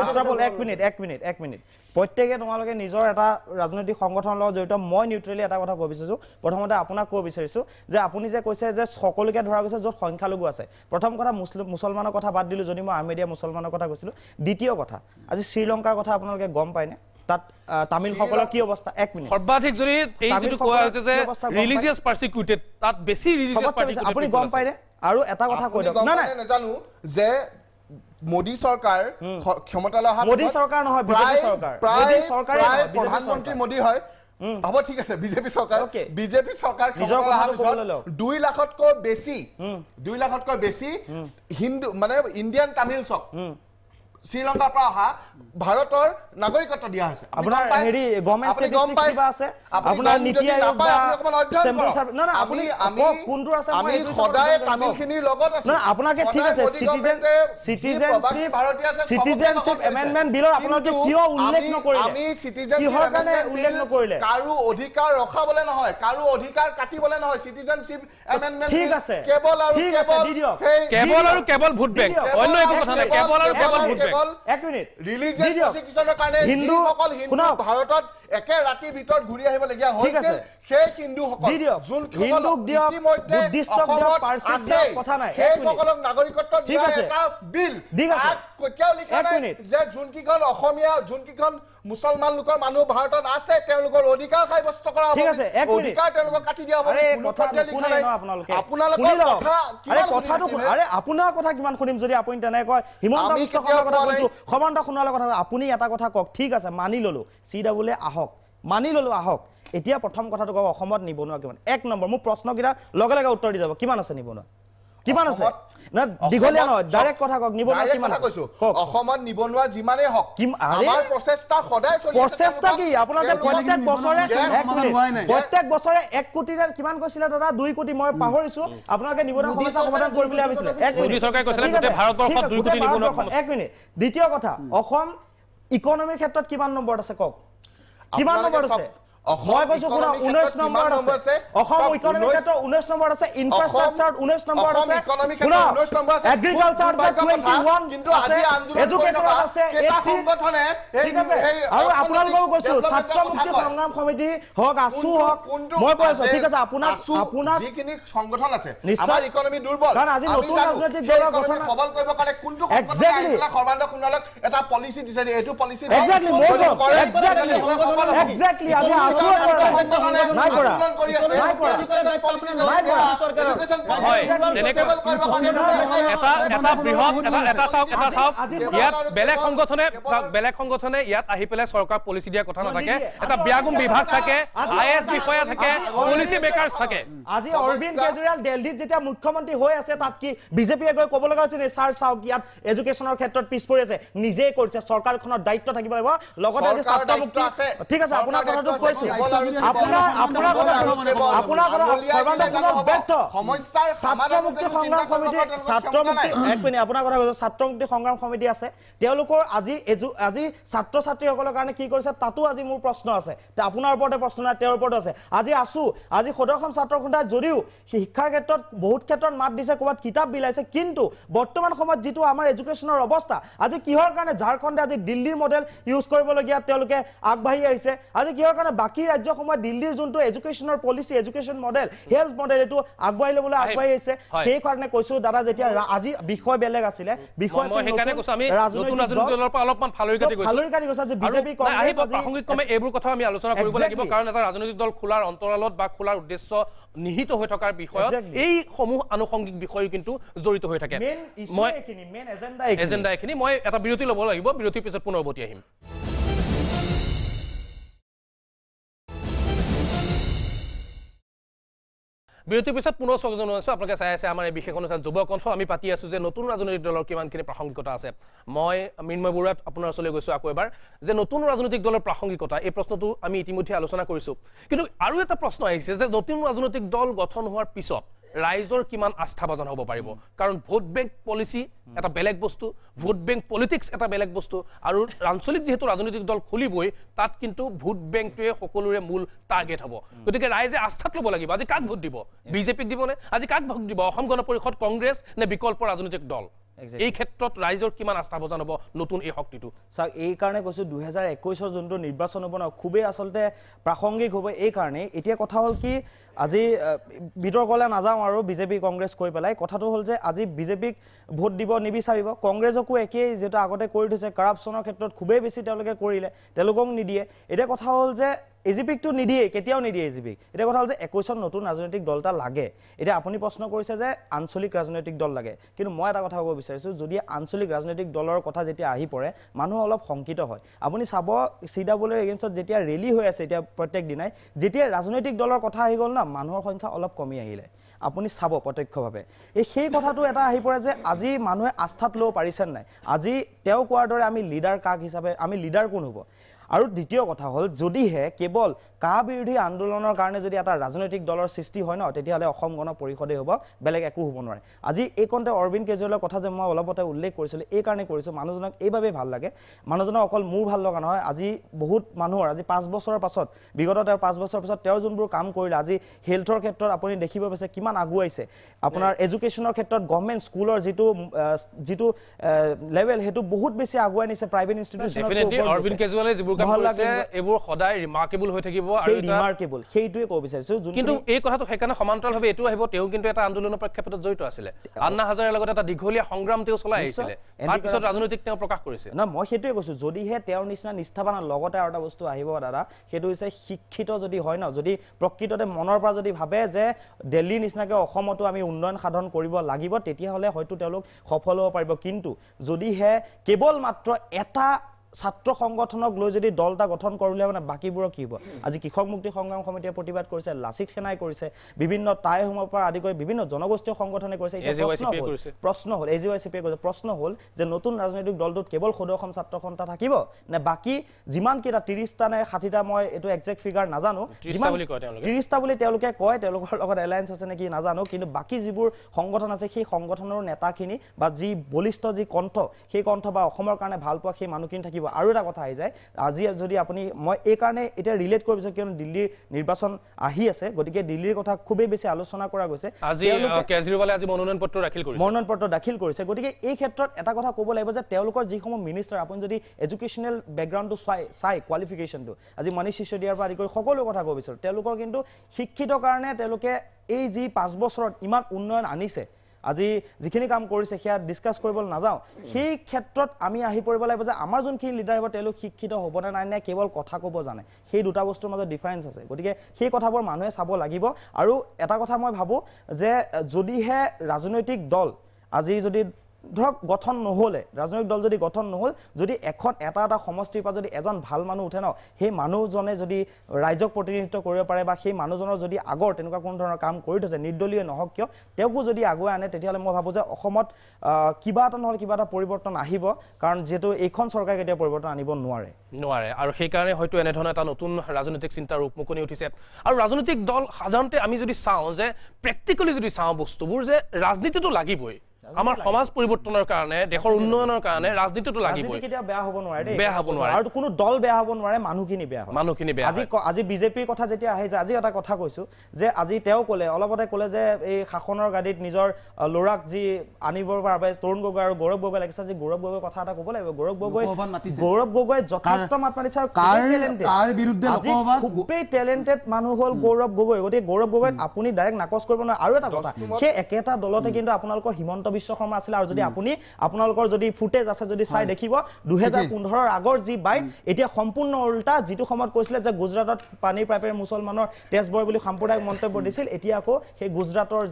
আশৰাফুল এক মিনিট প্ৰত্যেকে তোমালোকে নিজৰ এটা ৰাজনৈতিক সংগঠনৰ লগত জড়িত মই নিউট্ৰেলি এটা কথা ক'ব বিচাৰিছো প্ৰথমতে আপোনাক ক'ব বিচাৰিছো যে আপুনি যে কৈছে যে সকলোকে ধৰা গৈছে য'ত সংখ্যালঘু আছে প্ৰথম কথা মুছলমানৰ কথা বাদ দিলো যদি মই আহমেদিয়া মুছলমানৰ কথা কৈছিলো দ্বিতীয় কথা আজি শ্ৰীলংকাৰ কথা আপোনালোকে গম পায়নে তাত তামিল সকলৰ কি অৱস্থা এক মিনিট সৰ্বাধিক যদি এই যেটো কোৱা হৈছে যে ৰিলিজিয়াছ পাৰসিকিউটেড তাত বেছি ৰিলিজিয়াছ পাৰসিকিউটেড আপুনি গম পায়নে আৰু এটা কথা কৈ দিয়ক না না নাজানো যে মোদী সৰকাৰ ক্ষমতালৈ অহা মোদী সৰকাৰ নহয় বিজেপি সৰকাৰ মোদী সৰকাৰে প্ৰধানমন্ত্ৰী মোদী হয় হ'ব ঠিক আছে বিজেপি সৰকাৰ ক্ষমতালৈ অহাৰ পিছত 2 লাখতকৈ বেছি হিন্দু মানে ইণ্ডিয়ান তামিলছক শ্ৰীলংকাৰ পৰা অহা ভাৰতৰ নাগৰিকত্ব দিয়া হৈছে আপোনাৰ হেৰি গভৰ্ণমেণ্ট ষ্টেটিষ্টিক্স কিবা আছে আপোনাৰ নীতি আয়োগ বা চেম্পল সাৰ্ভিস না না আপুনি কোনটো আছে আমি সদায় তামিলখিনিৰ লগত আছে না আপোনাকে ঠিক আছে সিটিজেনশিপ এমেন্ডমেন্ট বিলৰ আপোনালোকে কিয় উল্লেখ নকৰিলে আমি সিটিজেনশিপ কিহৰ কাৰণে উল্লেখ নকৰিলে কাৰো অধিকাৰ ৰখাবলে নহয় কাৰো অধিকাৰ কাটিবলে নহয় সিটিজেনশিপ এমেন্ডমেন্ট ঠিক আছে কেৱল আৰু কেৱল ভোট বেংক অন্য একো কথা নাই কেৱল আৰু কেৱল ভোট বেংক এক মিনিট ৰিলিজিয়াছ প্ৰসিকিউচনৰ কাৰণে হিন্দু ভাৰতত একে ৰাতিৰ ভিতৰত ঘূৰি আহিব লগিয়া হৈছে সেই হিন্দুসকল হিন্দুক দিয়ক বুদ্ধিষ্টক দিয়ক পাৰ্চিক দিয়ক কথা নাই সেই সকলক নাগৰিকত্ব দিয়া এটা বিল কেতিয়াও লিখা নাই যে যোনকিখন অসমীয়া যোনকিখন মুছলমান লোকৰ মানুহ ভাৰতত আছে তেওঁলোকৰ অধিকাৰ সাব্যস্ত কৰা হ'ব ঠিক আছে এক মিনিট অধিকাৰ তেওঁলোকক কাটি দিয়া হ'ব আৰে কথা লিখা নাই আপোনালোকে আপোনালোকৰ কথা আৰে কথাটো আৰে আপোনাৰ কথা কিমান শুনিম যদি আপুনি তেনে কয় হিমন্ত বিশ্ব শৰ্মাৰ কথা কৈছো সমান্ত শুনালৰ কথা আপুনি এটা কথা কওক ঠিক আছে মানি ললো চিডব্লিউ আহক মানি ললো আহক এতিয়া প্ৰথম কথাটো কওক অসমত নিবনুৱা কিমান এক নম্বৰ মোৰ প্ৰশ্ন কিটা লগে লগে উত্তৰ দি যাব কিমান আছে নিবনুৱা কিমান আছে না দীঘলীয়া নহয় ডাইৰেক্ট কথা কওক নিবনুৱা কিমান আছে কৈছো অসমত নিবনুৱা যিমানে হওক আমাৰ প্ৰচেষ্টা সদায় চলি আছে প্ৰচেষ্টা কি আপোনালোকে প্ৰত্যেক বছৰে 1 কোটিৰে কিমান কৈছিলে দাদা 2 কোটি মই পাহৰিছো আপোনালোকে নিবনুৱা সমস্যা সমাধান কৰিম বুলি ভাবিছিলে মোদী চৰকাৰে কৈছিলে গোটেই ভাৰতবৰ্ষত 2 কোটি নিবনুৱা সমস্যা 1 মিনিট দ্বিতীয় কথা অসম ইকনমিৰ ক্ষেত্ৰত কিমান নম্বৰত আছে কওক কিমান নম্বৰত আছে মই কৈছো কোন 19 নম্বৰত আছে অসম ইকনমিক ক্ষেত্ৰত 19 নম্বৰত আছে ইনফ্ৰাষ্ট্ৰাকচাৰ 19 নম্বৰত আছে ইকনমিক ক্ষেত্ৰত 19 নম্বৰ আছে এগ্ৰিকালচাৰ 21 কিন্তু আজি আন্দোলন এডুকেশ্যন আছে এটা সংগঠনে ঠিক আছে আৰু আপোনালোকক কৈছো ছাত্ৰ মুক্তি সংগ্ৰাম সমিতি হওক আসু হওক মই কৈছো ঠিক আছে আপোনাৰ যিখিনি সংগঠন আছে নিশ্চয় আমাৰ ইকনমি দুৰ্বল কাৰণ আজি নতুন ৰাজনৈতিক দলৰ গঠন সবল কৰিব কাৰণে কোনটো সংগঠনে সৰ্বানন্দ সোণোৱালক এটা পলিচি দিছে এইটো পলিচি এক্স্যাক্টলি আজি নাই কৰা বেলেগ সংগঠনে ইয়াত আহি পেলাই চৰকাৰ পলিচি দিয়াৰ কথা নাথাকে এটা ব্যাগুম বিভাগ থাকে আইএছ বিষয়া থাকে পলিচি মেকাৰ্ছ থাকে আজি অৰবিন্দ কেজৰিৱাল দিল্লীত যেতিয়া মুখ্যমন্ত্ৰী হৈ আছে তাত কি বিজেপিয়ে গৈ ক'ব লগা হৈছে ছাৰ চাওক ইয়াত এডুকেশ্যনৰ ক্ষেত্ৰত পিছ পৰি আছে নিজেই কৰিছে চৰকাৰখনৰ দায়িত্ব থাকিব লাগিব লগতে আজি ছাত্ৰ মুক্তি ঠিক আছে আপোনাৰ কথাটো কৈছো ছাত্ৰ মুক্তি সংগ্ৰাম সমিতি আছে তেওঁলোকৰ আজি ছাত্ৰ ছাত্ৰীসকলৰ কাৰণে কি কৰিছে তাতো আজি মোৰ প্ৰশ্ন আছে আপোনাৰ ওপৰতে প্ৰশ্ন নাই তেওঁৰ ওপৰতে আছে আজি আছো আজি সদৰখন ছাত্ৰ সন্থা যদিও শিক্ষাৰ ক্ষেত্ৰত বহুত ক্ষেত্ৰত মাত দিছে ক'ৰবাত কিতাপ বিলাইছে কিন্তু বৰ্তমান সময়ত যিটো আমাৰ এডুকেশ্যনৰ অৱস্থা আজি কিহৰ কাৰণে ঝাৰখণ্ডে আজি দিল্লীৰ মডেল ইউজ কৰিবলগীয়া তেওঁলোকে আগবাঢ়ি আহিছে আজি কিহৰ কাৰণে বাকী ৰাজ্যসমূহত দিল্লীৰ যোনটো এডুকেশ্যনৰ policy education model health model এইটো আগবাঢ়ি ল'বলৈ আগবাঢ়ি আহিছে সেই কাৰণে কৈছো দাদা যেতিয়া আজি বিষয় বেলেগ আছিলে বিষয় প্ৰাসংগিকক্ৰমে এইবোৰ কথা আমি আলোচনা কৰিব লাগিব কাৰণ এটা ৰাজনৈতিক দল খোলাৰ অন্তৰালত বা খোলাৰ উদ্দেশ্য নিহিত হৈ থকাৰ বিষয়ত এই সমূহ আনুষংগিক বিষয় কিন্তু জড়িত হৈ থাকে মই এজেণ্ডা এখিনি মই এটা বিৰতি ল'ব লাগিব বিৰতিৰ পিছত পুনৰ উভতি আহিম বিৰতিৰ পিছত পুনৰ স্বাগতম জনাইছো আপোনালোকে চাই আছে আমাৰ এই বিশেষ অনুষ্ঠান যুৱ কণ্ঠ আমি পাতি আছো যে নতুন ৰাজনৈতিক দলৰ কিমানখিনি প্ৰাসংগিকতা আছে মই মৃন্ময় বৰুৱাত আপোনাৰ ওচৰলৈ গৈছো আকৌ এবাৰ যে নতুন ৰাজনৈতিক দলৰ প্ৰাসংগিকতা এই প্ৰশ্নটো আমি ইতিমধ্যে আলোচনা কৰিছো কিন্তু আৰু এটা প্ৰশ্ন আহিছে যে নতুন ৰাজনৈতিক দল গঠন হোৱাৰ পিছত ৰাইজৰ কিমান আস্থাভাজন হ'ব পাৰিব কাৰণ ভোট বেংক পলিচি এটা বেলেগ বস্তু ভোট বেংক পলিটিক্স এটা বেলেগ বস্তু আৰু আঞ্চলিক যেহেতু ৰাজনৈতিক দল খুলিবই তাত কিন্তু ভোট বেংকটোৱে সকলোৰে মূল টাৰ্গেট হ'ব গতিকে ৰাইজে আস্থাত ল'ব লাগিব আজি কাক ভোট দিব বিজেপিক দিবনে আজি কাক ভোট দিব অসম গণ পৰিষদ কংগ্ৰেছ নে বিকল্প ৰাজনৈতিক দল এই ক্ষেত্ৰত ৰাইজৰ কিমান আস্থাভাজন হ'ব নতুন এই শক্তিটো চাওক এই কাৰণে কৈছো 2021 যোনটো নিৰ্বাচন হ'ব ন খুবেই আচলতে প্ৰাসংগিক হ'ব এই কাৰণে এতিয়া কথা হ'ল কি আজি বিতৰ্কলৈ নাযাওঁ আৰু বিজেপি কংগ্ৰেছ কৈ পেলাই কথাটো হ'ল যে আজি বিজেপিক ভোট দিব নিবিচাৰিব কংগ্ৰেছকো একেই যেটো আগতে কৰি থৈছে কৰাপশ্যনৰ ক্ষেত্ৰত খুবেই বেছি তেওঁলোকে কৰিলে তেওঁলোকক নিদিয়ে এতিয়া কথা হ'ল যে এজিপিকটো নিদিয়ে কেতিয়াও নিদিয়ে এজিপিক এটা কথা হ'ল যে 21ত নতুন ৰাজনৈতিক দলটা লাগে এটা আপুনি প্ৰশ্ন কৰিছে যে আঞ্চলিক ৰাজনৈতিক দল লাগে কিন্তু মই এটা কথা ক'ব বিচাৰিছো যদি আঞ্চলিক ৰাজনৈতিক দলৰ কথা যেতিয়া আহি পৰে মানুহ অলপ শংকিত হয় আপুনি চাব সিডাবলৰ এগেইনষ্টত যেতিয়া ৰেলী হৈ আছে এতিয়া প্ৰত্যেক দিনাই যেতিয়া ৰাজনৈতিক দলৰ কথা আহি গ'ল না মানুহৰ সংখ্যা অলপ কমি আহিলে আপুনি চাব প্ৰত্যক্ষভাৱে সেই কথাটো এটা আহি পৰে যে আজি মানুহে আস্থাত ল'ব পাৰিছে নাই আজি তেওঁ কোৱাৰ দৰে আমি লিডাৰ কাক হিচাপে আমি লিডাৰ কোন হ'ব আৰু দ্বিতীয় কথা হ'ল যদিহে কেৱল কা বিৰোধী আন্দোলনৰ কাৰণে যদি এটা ৰাজনৈতিক দলৰ সৃষ্টি হয় ন তেতিয়াহ'লে অসম গণ পৰিষদে হ'ব বেলেগ একো হ'ব নোৱাৰে আজি এই কণ্টে অৰবিন্দ কেজৰিৱালৰ কথা যে মই অলপতে উল্লেখ কৰিছিলোঁ এই কাৰণে কৰিছোঁ মানুহজনক এইভাৱে ভাল লাগে মানুহজনক অকল মোৰ ভাল লগা নহয় আজি বহুত মানুহৰ আজি 5 বছৰৰ পাছত বিগত তেওঁৰ 5 বছৰৰ পাছত তেওঁ যোনবোৰ কাম কৰিলে আজি হেল্থৰ ক্ষেত্ৰত আপুনি দেখিব পাইছে কিমান আগুৱাইছে আপোনাৰ এডুকেশ্যনৰ ক্ষেত্ৰত গভৰ্ণমেণ্ট স্কুলৰ যিটো লেভেল হেতু বহুত বেছি আগুৱাই নিছে প্ৰাইভেট ইনষ্টিটিউচনত অৰবিন্দ কেজৰিৱালে যিবোৰ কাম কৰিছে এইবোৰ সদায় ৰিমাৰ্কেবল হৈ থাকিব আৰু ৰিমাৰ্কেবল সেইটোৱে ক'ব বিচাৰিছো কিন্তু এই কথাটো সেইকাৰণে সমান্তৰালভাৱে এইটো আহিব তেওঁ কিন্তু এটা আন্দোলনৰ প্ৰেক্ষাপটত জড়িত আছিলে আন্না হাজাৰেৰ লগত এটা দীঘলীয়া সংগ্ৰাম তেওঁ চলাই আহিছিলে তাৰ পিছত ৰাজনৈতিক তেওঁ প্ৰকাশ কৰিছে না মই সেইটোৱে কৈছো যদিহে তেওঁৰ নিচিনা নিষ্ঠাবান লগতে আৰু এটা বস্তু আহিব দাদা সেইটো হৈছে শিক্ষিত যদি হয় ন যদি প্ৰকৃততে মনৰ পৰা যদি ভাবে যে দিল্লীৰ নিচিনাকৈ অসমতো আমি উন্নয়ন সাধন কৰিব লাগিব তেতিয়াহ'লে হয়তো তেওঁলোক সফল হ'ব পাৰিব কিন্তু যদিহে কেৱল মাত্ৰ এটা ছাত্ৰ সংগঠনক লৈ যদি দল এটা গঠন কৰিলে মানে বাকীবোৰৰ কি হ'ব আজি কৃষক মুক্তি সংগ্ৰাম সমিতিয়ে প্ৰতিবাদ কৰিছে লাচিত সেনাই কৰিছে বিভিন্ন টাই হোমৰ পৰা আদি কৰি বিভিন্ন জনগোষ্ঠীয় সংগঠনে কৰিছে প্ৰশ্ন হ'ল AJYCPয়ে কৰিছে প্ৰশ্ন হ'ল যে নতুন ৰাজনৈতিক দলটোত কেৱল সদৌ অসম ছাত্ৰ সন্থা থাকিব নে বাকী যিমান কেইটা 30টা নে 60টা মই এইটো একজেক্ট ফিগাৰ নাজানো 30টা বুলি তেওঁলোকে কয় তেওঁলোকৰ লগত এলায়েন্স আছে নেকি নাজানো কিন্তু বাকী যিবোৰ সংগঠন আছে সেই সংগঠনৰ নেতাখিনি বা যি বলিষ্ঠ যি কণ্ঠ সেই কণ্ঠ বা অসমৰ কাৰণে ভাল পোৱা সেই মানুহখিনি থাকিব আৰু এটা কথা আহি যায় আজি যদি আপুনি মই এই কাৰণে এটা ৰিলেট কৰিব বিচাৰো কিয়নো দিল্লীৰ নিৰ্বাচন আহি আছে গতিকে দিল্লীৰ কথা খুবেই বেছি আলোচনা কৰা গৈছে আজি কেজৰিৱালে আজি মনোনয়ন পত্ৰ দাখিল কৰিছে গতিকে এই ক্ষেত্ৰত এটা কথা ক'ব লাগিব যে তেওঁলোকৰ যিসমূহ মিনিষ্টাৰ আপুনি যদি এডুকেশ্যনেল বেকগ্ৰাউণ্ডটো চাই কোৱালিফিকেশ্যনটো আজি মনীষ সিসোদিয়াৰ পৰা আদি কৰি সকলো কথা ক'ব বিচাৰো তেওঁলোকৰ কিন্তু শিক্ষিত কাৰণে তেওঁলোকে এই যি 5 বছৰত ইমান উন্নয়ন আনিছে আজি যিখিনি কাম কৰিছে সেয়া ডিসকাস কৰিবলৈ নাযাওঁ সেই ক্ষেত্ৰত আমি আহি পৰিব লাগিব যে আমাৰ যোনখিনি লিডাৰ হ'ব তেওঁলোক শিক্ষিত হ'ব নে নাই নে কেৱল কথা ক'ব জানে সেই দুটা বস্তুৰ মাজত ডিফাৰেন্স আছে গতিকে সেই কথাবোৰ মানুহে চাব লাগিব আৰু এটা কথা মই ভাবো যে যদিহে ৰাজনৈতিক দল আজি যদি ধৰক গঠন নহলে ৰাজনৈতিক দল যদি গঠন নহল যদি এখন এটা সমষ্টিৰ পৰা যদি এজন ভাল মানুহ উঠে ন সেই মানুহজনে যদি ৰাজ্যক প্ৰতিনিধিত্ব কৰিব পাৰে বা সেই মানুহজনৰ যদি আগৰ তেনেকুৱা কোন ধৰণৰ কাম কৰি থৈছে নিৰ্দলীয় নহওক কিয় তেওঁকো যদি আগুৱাই আনে তেতিয়াহ'লে মই ভাবো যে অসমত কিবা এটা নহলে কিবা এটা পৰিৱৰ্তন আহিব কাৰণ যেটো এইখন চৰকাৰে কেতিয়া পৰিৱৰ্তন আনিব নোৱাৰে আৰু সেই কাৰণে হয়তো এনে ধৰণৰ এটা নতুন ৰাজনৈতিক চিন্তাৰ ৰূপমুকনি উঠিছে আৰু ৰাজনৈতিক দল সাধাৰণতে আমি যদি চাওঁ যে প্ৰেক্টিক্যালি যদি চাওঁ বস্তুবোৰ যে ৰাজনীতিটো লাগিবই আমাৰ সমাজ পৰিৱৰ্তনৰ কাৰণে দেশৰ উন্নয়নৰ কাৰণে ৰাজনীতিটো লাগিবই কেতিয়া বেয়া হ'ব নোৱাৰে আৰু কোনো দল বেয়া হ'ব নোৱাৰে মানুহখিনি বেয়া আজি বিজেপিৰ কথা যেতিয়া আহে যে আজি এটা কথা কৈছো যে আজি তেওঁ অলপতে ক'লে যে এই শাসনৰ গাড়ীত নিজৰ লৰাক যি আনিবৰ বাবে তৰুণ গগৈ আৰু গৌৰৱ গগৈ লাগিছে যে গৌৰৱ গগৈ কথা এটা ক'ব লাগিব গৌৰৱ গগৈ যথেষ্ট মাত মাতিছে আৰু কাৰ বিৰুদ্ধে লোকসভা খুবেই টেলেন্টেড মানুহ হ'ল গৌৰৱ গগৈ গতিকে গৌৰৱ গগৈক আপুনি ডাইৰেক্ট নাকচ কৰিব নোৱাৰে আৰু এটা কথা সেই একেটা দলতে কিন্তু আপোনালোকৰ হিমন্ত বিশ্ব শৰ্মা আছিল আৰু যদি আপুনি আপোনালোকৰ যদি ফুটেজ আছে যদি চাই দেখিব 2015 ৰ আগৰ যি বাইট এতিয়া সম্পূৰ্ণ উল্টা যিটো সময়ত কৈছিলে যে গুজৰাটত পানীৰ পাইপেৰে মুছলমানৰ তেজবৰ বুলি সাম্প্ৰদায়িক মন্তব্য দিছিল এতিয়া আকৌ সেই গুজৰাটৰ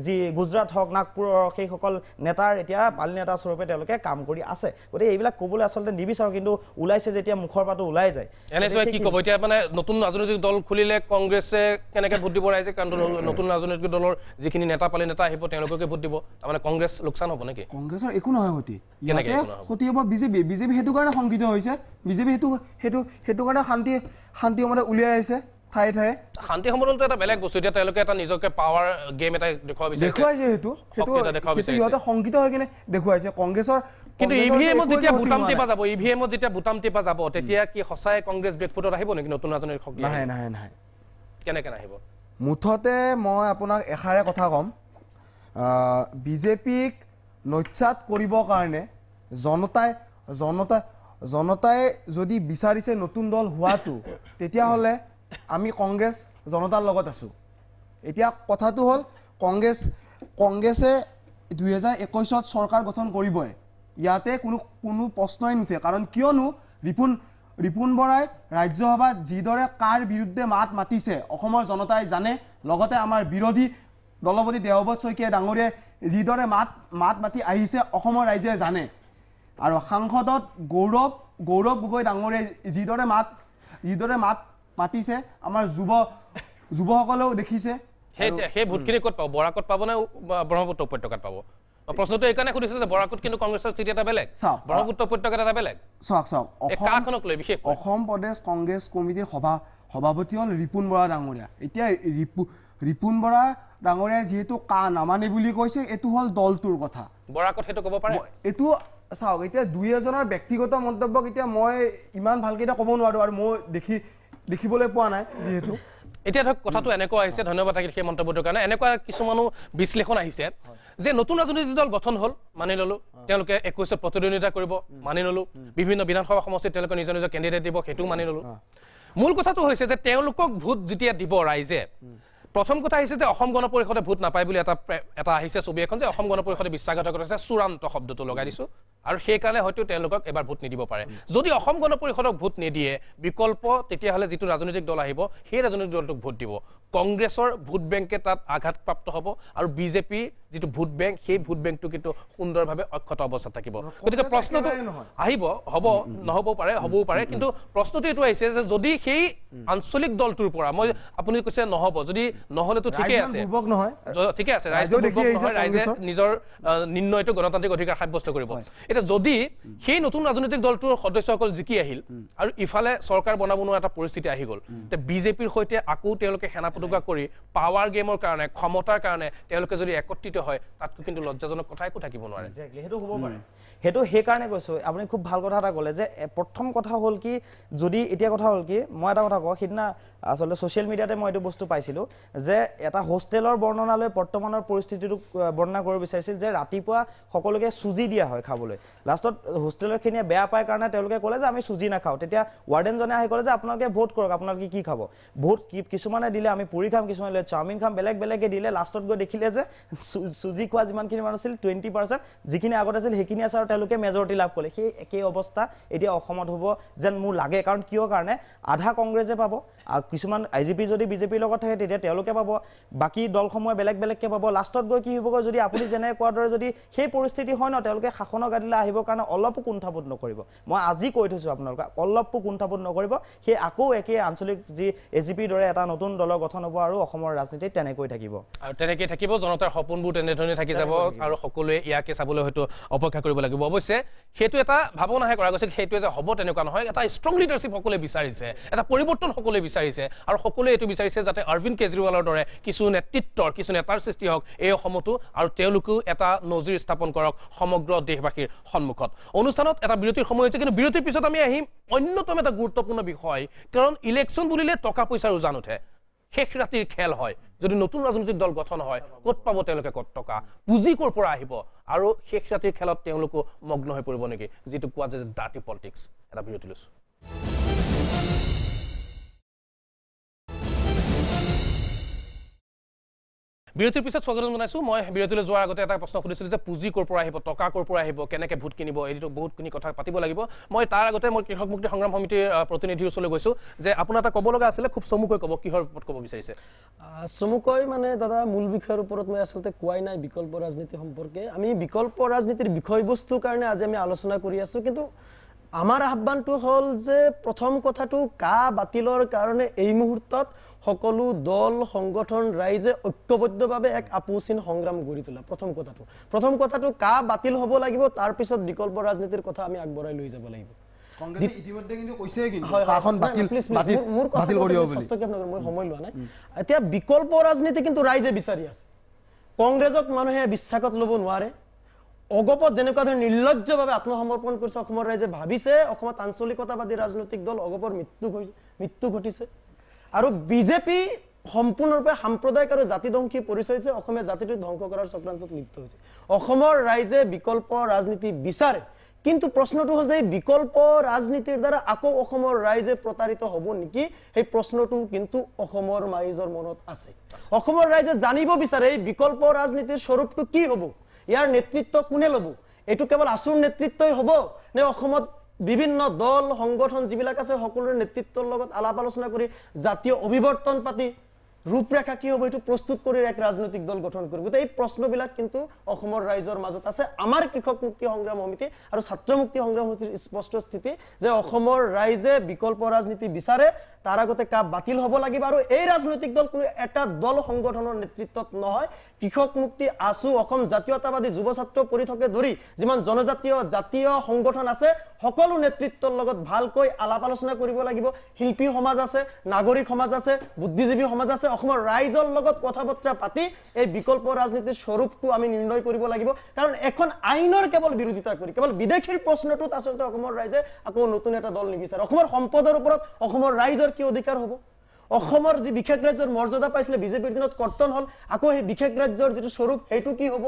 যি গুজৰাট হওক নাগপুৰৰ সেই সকল নেতাৰ এতিয়া পালি নেতা স্বৰূপে তেওঁলোকে কাম কৰি আছে গতিকে এইবিলাক ক'বলৈ আচলতে নিবিচাৰো কিন্তু ওলাইছে যেতিয়া মুখৰ পাতো ওলাই যায় এনেকৈ কি ক'ব এতিয়া মানে নতুন ৰাজনৈতিক দল খুলিলে কংগ্ৰেছে কেনেকৈ ভোট দিব ৰাইজে কাৰণ নতুন ৰাজনৈতিক দলৰ যিখিনি নেতা পালি নেতা আহিব তেওঁলোককে ভোট দিব তাৰমানে কংগ্ৰেছ লোকসান হ'ব নেকি কংগ্ৰেছৰ একো নহয় হতি ইয়াতে হতি হ'ব বিজেপি হেতু কাৰণে সংকিত হৈছে বিজেপি হেতু কাৰণে শান্তি মতে উলিয়াই আহিছে ঠাই শান্তি সমৰলটো এটা বেলেগ বস্তু এতিয়া তেওঁলোকে এটা নিজকে পাৱাৰ গেম এটা দেখুৱাইছে হেতু ইহঁতে সংকিত হৈ কিনে দেখুৱাইছে কংগ্ৰেছৰ কিন্তু ইভিএমত যেতিয়া বুটাম টিপা যাব তেতিয়া কি সঁচাই কংগ্ৰেছ ব্ৰেকফুটত আহিব নেকি নতুন ৰাজনৈতিক শক্তি নাহে কেনেকৈ নাহিব মুঠতে মই আপোনাক এষাৰে কথা ক'ম বিজেপিক নৈচ্ছাত কৰিবৰ কাৰণে জনতাই যদি বিচাৰিছে নতুন দল হোৱাটো তেতিয়াহ'লে আমি কংগ্ৰেছ জনতাৰ লগত আছোঁ এতিয়া কথাটো হ'ল কংগ্ৰেছে 2021ত চৰকাৰ গঠন কৰিবই ইয়াতে কোনো প্ৰশ্নই নুঠে কাৰণ কিয়নো ৰিপুণ বৰাই ৰাজ্যসভাত যিদৰে কাৰ বিৰুদ্ধে মাত মাতিছে অসমৰ জনতাই জানে লগতে আমাৰ বিৰোধী দলপতি দেৱব্ৰত শইকীয়া ডাঙৰীয়াই যিদৰে মাত মাতি আহিছে অসমৰ ৰাইজে জানে আৰু সাংসদত গৌৰৱ গগৈ ডাঙৰীয়াই যিদৰে মাত মাতিছে আমাৰ যুৱসকলেও দেখিছে সেই ভোটখিনি ক'ত পাব বৰাকত পাব নে ব্ৰহ্মপুত্ৰ উপত্যকাত পাব প্ৰশ্নটো এইকাৰণে সুধিছে যে বৰাকত কিন্তু কংগ্ৰেছৰ স্থিতি এটা বেলেগ ব্ৰহ্মপুত্ৰ উপত্যকাত এটা বেলেগ চাওক কাখনক লৈ বিশেষ অসম প্ৰদেশ কংগ্ৰেছ কমিটিৰ সভাপতি হ'ল ৰিপুণ বৰা ডাঙৰীয়া এতিয়া ৰিপুণ বৰা ডাঙৰীয়াই যিহেতু নামানে বুলি কৈছে এইটো হ'ল দলটোৰ কথা বৰাকত সেইটো ক'ব পাৰে এইটো চাওক এতিয়া দুই এজনৰ ব্যক্তিগত মন্তব্যক এতিয়া মই ইমান ভালকৈ এতিয়া ক'ব নোৱাৰো আৰু মই দেখিবলৈ পোৱা নাই যিহেতু এতিয়া ধৰক কথাটো এনেকুৱা আহিছে ধন্যবাদ থাকিল সেই মন্তব্যটোৰ কাৰণে এনেকুৱা কিছুমানো বিশ্লেষণ আহিছে যে নতুন ৰাজনৈতিক দল গঠন হ'ল মানি ললো তেওঁলোকে 21ত প্ৰতিদ্বন্দ্বিতা কৰিব মানি ললো বিভিন্ন বিধানসভা সমষ্টিত তেওঁলোকে নিজৰ কেণ্ডিডেট দিব সেইটোও মানি ললো মূল কথাটো হৈছে যে তেওঁলোকক ভোট যেতিয়া দিব ৰাইজে প্ৰথম কথা আহিছে যে অসম গণ পৰিষদে ভোট নাপায় বুলি এটা আহিছে ছবি এখন যে অসম গণ পৰিষদে বিশ্বাসঘাতকতা কৰিছে চূড়ান্ত শব্দটো লগাই দিছো আৰু সেইকাৰণে হয়তো তেওঁলোকক এবাৰ ভোট নিদিব পাৰে যদি অসম গণ পৰিষদক ভোট নিদিয়ে বিকল্প তেতিয়াহ'লে যিটো ৰাজনৈতিক দল আহিব সেই ৰাজনৈতিক দলটোক ভোট দিব কংগ্ৰেছৰ ভোট বেংকে তাত আঘাতপ্ৰাপ্ত হ'ব আৰু বিজেপি যিটো ভোট বেংক সেই ভোট বেংকটো কিন্তু সুন্দৰভাৱে অক্ষত অৱস্থাত থাকিব গতিকে প্ৰশ্নটো আহিব হ'ব নহ'বও পাৰে কিন্তু প্ৰশ্নটো এইটো আহিছে যে যদি সেই আঞ্চলিক দলটোৰ পৰা মই আপুনি কৈছে নহ'ব যদি নহ'লেতো ঠিকে আছে ঠিকে আছে ৰাইজে নিজৰ নিৰ্ণয়টো গণতান্ত্ৰিক অধিকাৰ সাব্যস্ত কৰিব এতিয়া যদি সেই নতুন ৰাজনৈতিক দলটোৰ সদস্যসকল জিকি আহিল আৰু ইফালে চৰকাৰ বনাব নোৱাৰা এটা পৰিস্থিতি আহি গ'ল তে বিজেপিৰ সৈতে আকৌ তেওঁলোকে সেনাপটুকা কৰি পাৱাৰ গেমৰ কাৰণে ক্ষমতাৰ কাৰণে তেওঁলোকে যদি একত্ৰিত হয় তাতকৈ কিন্তু লজ্জাজনক কথা একো থাকিব নোৱাৰে সেইটো হ'ব পাৰে সেইটো সেইকাৰণে কৈছোঁ আপুনি খুব ভাল কথা এটা ক'লে যে প্ৰথম কথা হ'ল কি যদি এতিয়া কথা হ'ল কি মই এটা কথা কওঁ সিদিনা আচলতে ছ'চিয়েল মিডিয়াতে মই এইটো বস্তু পাইছিলোঁ যে এটা হোষ্টেলৰ বৰ্ণনালৈ বৰ্তমানৰ পৰিস্থিতিটো বৰ্ণনা কৰিব বিচাৰিছিল যে ৰাতিপুৱা সকলোকে চুজি দিয়া হয় খাবলৈ লাষ্টত হোষ্টেলৰখিনিয়ে বেয়া পায় কাৰণে তেওঁলোকে ক'লে যে আমি চুজি নাখাওঁ তেতিয়া ৱাৰ্ডেনজনে আহি ক'লে যে আপোনালোকে ভোট কৰক আপোনালোকে কি খাব ভোট কিছুমানে দিলে আমি পুৰি খাম কিছুমানে দিলে চাওমিন খাম বেলেগ বেলেগে দিলে লাষ্টত গৈ দেখিলে যে চুজি খোৱা যিমানখিনি মানুহ আছিল 20% যিখিনি আগত আছিল সেইখিনি আছে আৰু তেওঁলোকে মেজৰিটি লাভ কৰিলে সেই একেই অৱস্থা এতিয়া অসমত হ'ব যেন মোৰ লাগে কাৰণ কিয় কাৰণে আধা কংগ্ৰেছে পাব কিছুমান আইজিপি যদি বিজেপিৰ লগত থাকে তেতিয়া তেওঁলোকে পাব বাকী দলসমূহে বেলেগ বেলেগকৈ পাব লাষ্টত গৈ কি হ'বগৈ যদি আপুনি যেনে কোৱাৰ দৰে যদি সেই পৰিস্থিতি হয় ন তেওঁলোকে শাসনৰ গাদীলৈ আহিবৰ কাৰণে অলপো কুণ্ঠাবোধ নকৰিব মই আজি কৈ থৈছোঁ আপোনালোকক অলপো কুণ্ঠাবোধ নকৰিব সেই আকৌ একেই আঞ্চলিক যি এজিপিৰ দৰে এটা নতুন দলৰ গঠন হ'ব আৰু অসমৰ ৰাজনীতিত তেনেকৈ থাকিব আৰু তেনেকৈ থাকিব জনতাৰ সপোনবোৰ তেনেধৰণে থাকি যাব আৰু সকলোৱে ইয়াকে চাবলৈ হয়তো অপেক্ষা কৰিব লাগিব অৱশ্যে সেইটো এটা ভাৱনাহে কৰা গৈছে সেইটোৱে যে হ'ব তেনেকুৱা নহয় এটা ষ্ট্ৰং লিডাৰশ্বিপ সকলোৱে বিচাৰিছে এটা পৰিৱৰ্তন সকলোৱে বিচাৰিছে আৰু সকলোৱে এইটো বিচাৰিছে যাতে অৰবিন্দ কেজৰিৱালৰ দৰে কিছু নেতাৰ সৃষ্টি হওক এই অসমতো আৰু তেওঁলোকেও এটা নজিৰ স্থাপন কৰক সমগ্ৰ দেশবাসীৰ সন্মুখত অনুষ্ঠানত এটা বিৰতিৰ সময় হৈছে কিন্তু বিৰতিৰ পিছত আমি আহিম অন্যতম এটা গুৰুত্বপূৰ্ণ বিষয় কাৰণ ইলেকশ্যন বুলিলে টকা পইচাৰ উজান উঠে শেষ ৰাতিৰ খেল হয় যদি নতুন ৰাজনৈতিক দল গঠন হয় ক'ত পাব তেওঁলোকে ক'ত টকা পুঁজি ক'ৰ পৰা আহিব আৰু শেষ ৰাতিৰ খেলত তেওঁলোকো মগ্ন হৈ পৰিব নেকি যিটো কোৱা যায় ডাৰ্টি পলিটিক্স এটা বিৰতি লৈছোঁ বিৰতিৰ পিছত স্বাগতম জনাইছোঁ মই বিৰতিলৈ যোৱাৰ আগতে এটা প্ৰশ্ন সুধিছিলোঁ যে পুঁজি ক'ৰ পৰা আহিব টকা ক'ৰ পৰা আহিব কেনেকৈ ভোট কিনিব এইটো বহুতখিনি কথা পাতিব লাগিব মই তাৰ আগতে মই কৃষক মুক্তি সংগ্ৰাম সমিতিৰ প্ৰতিনিধিৰ ওচৰলৈ গৈছোঁ যে আপোনাৰ এটা ক'ব লগা আছিলে খুব চমুকৈ ক'ব কিহৰ ওপৰত ক'ব বিচাৰিছে চমুকৈ মানে দাদা মূল বিষয়ৰ ওপৰত মই আচলতে কোৱাই নাই বিকল্প ৰাজনীতি সম্পৰ্কে আমি বিকল্প ৰাজনীতিৰ বিষয়বস্তুৰ কাৰণে আজি আমি আলোচনা কৰি আছোঁ কিন্তু আমাৰ আহ্বানটো হ'ল যে প্ৰথম কথাটো কা বাতিলৰ কাৰণে এই মুহূৰ্তত সকলো দল সংগঠন ৰাইজে ঐক্যবদ্ধভাৱে এক আপোচিন সংগ্ৰাম গঢ়ি তোলা প্ৰথম কথাটো কা বাতিল হ'ব লাগিব তাৰ পিছত বিকল্প ৰাজনীতিৰ কথা আমি আগবঢ়াই লৈ যাব লাগিব কংগ্ৰেছে ইতিমধ্যে কিন্তু কৈছে কিন্তু কাখন বাতিল কৰিব বুলি মই সময় লোৱা নাই এতিয়া বিকল্প ৰাজনীতি কিন্তু ৰাইজে বিচাৰি আছে কংগ্ৰেছক মানুহে বিশ্বাসত ল'ব নোৱাৰে অগপত যেনেকুৱা ধৰণে নিৰ্লজ্জভাৱে আত্মসমৰ্পণ কৰিছে অসমৰ ৰাইজে ভাবিছে অসমত আঞ্চলিকতাবাদী ৰাজনৈতিক দল অগপৰ মৃত্যু ঘটিছে আৰু বিজেপি সম্পূৰ্ণৰূপে সাম্প্ৰদায়িক আৰু জাতিধ্বংসী পৰিচয় হৈছে অসমীয়া জাতিটোক ধ্বংস কৰাৰ চক্ৰান্তত লিপ্ত হৈছে অসমৰ ৰাইজে বিকল্প ৰাজনীতি বিচাৰে কিন্তু প্ৰশ্নটো হ'ল যে বিকল্প ৰাজনীতিৰ দ্বাৰা আকৌ অসমৰ ৰাইজে প্ৰতাৰিত হ'ব নেকি সেই প্ৰশ্নটো কিন্তু অসমৰ ৰাইজৰ মনত আছে অসমৰ ৰাইজে জানিব বিচাৰে এই বিকল্প ৰাজনীতিৰ স্বৰূপটো কি হ'ব ইয়াৰ নেতৃত্ব কোনে ল'ব এইটো কেৱল আছুৰ নেতৃত্বই হ'ব নে অসমত বিভিন্ন দল সংগঠন যিবিলাক আছে সকলোৰে নেতৃত্বৰ লগত আলাপ আলোচনা কৰি জাতীয় অভিৱৰ্তন পাতি ৰূপৰেখা কি হ'ব এইটো প্ৰস্তুত কৰি এক ৰাজনৈতিক দল গঠন কৰিব এই প্ৰশ্নবিলাক কিন্তু অসমৰ ৰাইজৰ মাজত আছে আমাৰ কৃষক মুক্তি সংগ্ৰাম সমিতি আৰু ছাত্ৰ মুক্তি সংগ্ৰাম সমিতিৰ স্পষ্ট স্থিতি যে অসমৰ ৰাইজে বিকল্প ৰাজনীতি বিচাৰে তাৰ আগতে কাপ বাতিল হ'ব লাগিব আৰু এই ৰাজনৈতিক দল কোনো এটা দল সংগঠনৰ নেতৃত্বত নহয় কৃষক মুক্তি আছু অসম জাতীয়তাবাদী যুৱ ছাত্ৰ পৰিষদকে ধৰি যিমান জাতীয় সংগঠন আছে সকলো নেতৃত্বৰ লগত ভালকৈ আলাপ আলোচনা কৰিব লাগিব শিল্পী সমাজ আছে নাগৰিক সমাজ আছে বুদ্ধিজীৱী সমাজ আছে অসমৰ ৰাইজৰ লগত কথা বতৰা পাতি এই বিকল্প ৰাজনীতিৰ স্বৰূপটো আমি নিৰ্ণয় কৰিব লাগিব কাৰণ এখন আইনৰ কেৱল বিৰোধিতা কৰি কেৱল বিদেশীৰ প্ৰশ্নটোত আচলতে অসমৰ ৰাইজে আকৌ নতুন এটা দল নিবিচাৰে অসমৰ সম্পদৰ ওপৰত অসমৰ ৰাইজৰ কি অধিকাৰ হ'ব অসমৰ যি বিশেষ ৰাজ্যৰ মৰ্যাদা পাইছিলে বিজেপিৰ দিনত কৰ্তন হ'ল আকৌ সেই বিশেষ ৰাজ্যৰ যিটো স্বৰূপ সেইটো কি হ'ব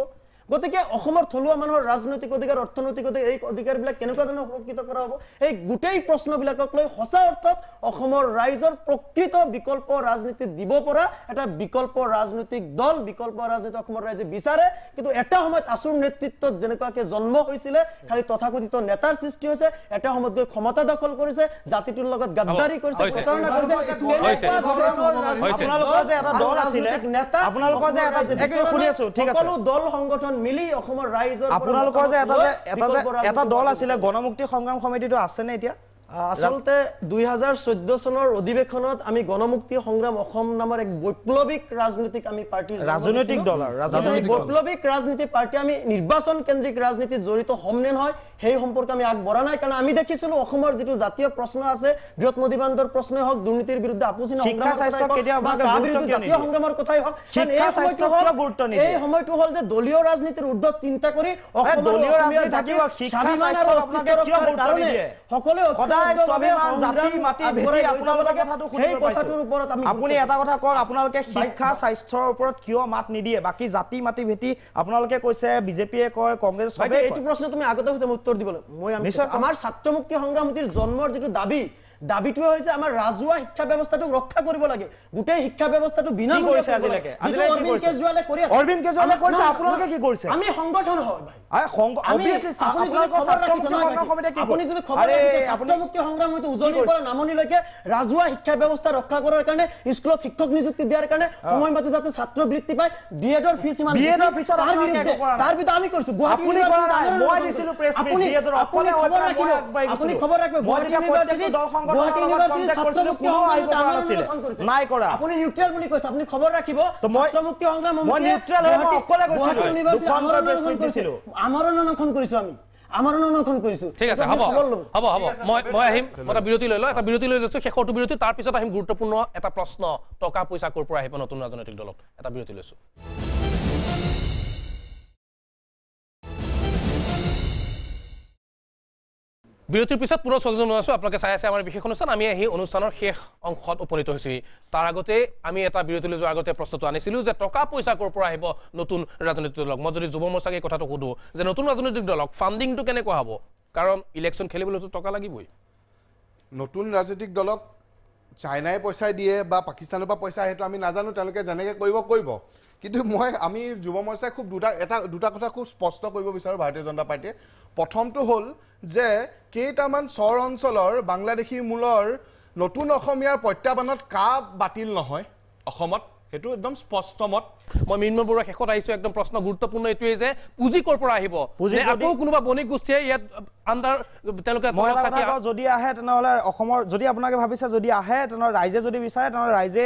গতিকে অসমৰ থলুৱা মানুহৰ ৰাজনৈতিক অধিকাৰ অৰ্থনৈতিক অধিকাৰ এই অধিকাৰবিলাক কেনেকুৱা ধৰণে সুৰক্ষিত কৰা হ'ব এই গোটেই প্ৰশ্নবিলাকক লৈ সঁচা অৰ্থত অসমৰ ৰাইজৰ প্ৰকৃত বিকল্প ৰাজনীতি দিব পৰা এটা বিকল্প ৰাজনৈতিক দল বিকল্প ৰাজনীতি অসমৰ ৰাইজে বিচাৰে কিন্তু এটা সময়ত আছুৰ নেতৃত্বত যেনেকুৱাকে জন্ম হৈছিলে খালি তথাকথিত নেতাৰ সৃষ্টি হৈছে এটা সময়ত গৈ ক্ষমতা দখল কৰিছে জাতিটোৰ লগত গাদ্দাৰী কৰিছে প্ৰতাৰণা কৰিছে আপোনালোকৰ যে এটা দল আছিলে আপোনালোকৰ যে এটা শুনি আছো ঠিক আছে সকলো দল সংগঠন মিলি অসমৰ ৰাইজৰ আপোনালোকৰ যে এটা দল আছিলে গণমুক্তি সংগ্ৰাম সমিতিটো আছে নে এতিয়া আসলতে 2014 চনৰ অধিবেশনত আমি গণমুক্তি সংগ্ৰাম অসম নামৰ এক বৈপ্লৱিক ৰাজনৈতিক আমি পাৰ্টি ৰাজনৈতিক দল বৈপ্লৱিক ৰাজনীতি পাৰ্টি আমি নিৰ্বাচন কেন্দ্ৰিক ৰাজনীতিত জড়িত হমনে নহয় সেই সম্পৰ্কে আমি আগবঢ়া নাই কাৰণ আমি দেখিছিলো অসমৰ যেটো জাতীয় প্ৰশ্ন আছে বৃহৎ নদীবান্ধৰ প্ৰশ্নই হওক দুৰ্নীতিৰ বিৰুদ্ধে আপোচিন জাতীয় সংগ্ৰামৰ কথাই হওক এই সময়টো হল যে দলীয় ৰাজনীতিৰ ঊৰ্ধ্বত চিন্তা কৰি দলীয় ৰাজনীতি থাকিব সকলোৱে আপুনি এটা কথা কওক আপোনালোকে শিক্ষা স্বাস্থ্যৰ ওপৰত কিয় মাত নিদিয়ে বাকি জাতি মাটি ভেটি আপোনালোকে কৈছে বিজেপিয়ে কয় কংগ্ৰেছ সবে এইটো প্ৰশ্ন তুমি আগতে হৈছে উত্তৰ দিবলৈ মই আমাৰ ছাত্ৰ মুক্তি সংগ্ৰাম সমিতিৰ জন্মৰ যেটো দাবিটোৱে হৈছে আমাৰ ৰাজহুৱা শিক্ষা ব্যৱস্থাটোক ৰক্ষা কৰিব লাগে গোটেই শিক্ষা ব্যৱস্থাটো বিনামূলীয়া কৰিছে আজিলৈকে অৰবিন্দ কেজৰিৱালে কৰি আছে অৰবিন্দ কেজৰিৱালে কৰিছে আপোনালোকে কি কৰিছে আমি সংগঠন হয় ভাই অবিয়াসলি আপোনালোকৰ ছাত্ৰ মুক্তি সংগ্ৰাম সমিতিয়ে কি আপুনি যদি খবৰ ৰাখিছে ছাত্ৰ মুক্তি সংগ্ৰাম সমিতি উজলিৰ পৰা নামনিলৈকে ৰাজহুৱা শিক্ষা ব্যৱস্থা ৰক্ষা কৰাৰ কাৰণে স্কুলত শিক্ষক নিযুক্তি দিয়াৰ কাৰণে সময়মতে যাতে ছাত্ৰ বৃত্তি পায় বিএডৰ ফিছ ইমান বিএডৰ ফিছৰ তাৰ বিৰুদ্ধে আমি কৰিছো আপুনি কৰা নাই মই দিছিলো প্ৰেছ মিট বিএডৰ অকলে আপুনি খবৰ ৰাখিব গুৱাহাটী ইউনিভাৰ্চিটি ছাত্ৰ মুক্তি সংগ্ৰাম নাই কৰা আপুনি নিউট্ৰেল বুলি কৈছে আপুনি খবৰ ৰাখিব ছাত্ৰ মুক্তি সংগ্ৰাম মই নিউট্ৰেল হয় অকলে কৈছিলো আমৰণখন কৰিছো আমি আমৰণখন কৰিছো ঠিক আছে হ'ব মই আহিম এটা বিৰতি লৈ লওঁ এটা বিৰতি লৈ লৈছো শেষৰটো বিৰতি তাৰ পিছত আহিম গুৰুত্বপূৰ্ণ এটা প্ৰশ্ন টকা পইচা ক'ৰ পৰা আহিব নতুন ৰাজনৈতিক দলত এটা বিৰতি লৈছো বিৰতিৰ পিছত পুনৰ স্বাগতম জনাইছো আপোনালোকে চাই আছে আমাৰ বিশেষ অনুষ্ঠান আমি এই অনুষ্ঠানৰ শেষ অংশত উপনীত হৈছো তাৰ আগতে আমি এটা বিৰতিলৈ যোৱাৰ আগতে প্ৰশ্নটো আনিছিলো যে টকা পইচা ক'ৰ পৰা আহিব নতুন ৰাজনৈতিক দলক মই যদি যুৱ মৰ্চাকে কথাটো সুধো যে নতুন ৰাজনৈতিক দলক ফাণ্ডিংটো কেনেকুৱা হ'ব কাৰণ ইলেকশ্যন খেলিবলৈতো টকা লাগিবই নতুন ৰাজনৈতিক দলক চাইনাই পইচা দিয়ে বা পাকিস্তানৰ পৰা পইচা আহেতো আমি নাজানো তেওঁলোকে যেনেকৈ কৰিব কিন্তু আমি যুৱ মৰ্চাই খুব দুটা কথা খুব স্পষ্ট কৰিব বিচাৰোঁ ভাৰতীয় জনতা পাৰ্টীয়ে প্ৰথমটো হ'ল যে কেইটামান চৰ অঞ্চলৰ বাংলাদেশী মূলৰ নতুন অসমীয়াৰ প্ৰত্যাহ্বানত বাতিল নহয় অসমত সেইটো একদম স্পষ্ট মত মই মিনময় বৰুৱা শেষত আহিছো একদম প্ৰশ্ন গুৰুত্বপূৰ্ণ এইটোৱে যে পুঁজি ক'ৰ পৰা আহিব আকৌ কোনোবা বণিক গোষ্ঠীয়ে ইয়াত আণ্ডাৰ তেওঁলোকে যদি আহে তেনেহ'লে অসমৰ যদি আপোনালোকে ভাবিছে যদি আহে তেনেহ'লে ৰাইজে যদি বিচাৰে তেনেহ'লে ৰাইজে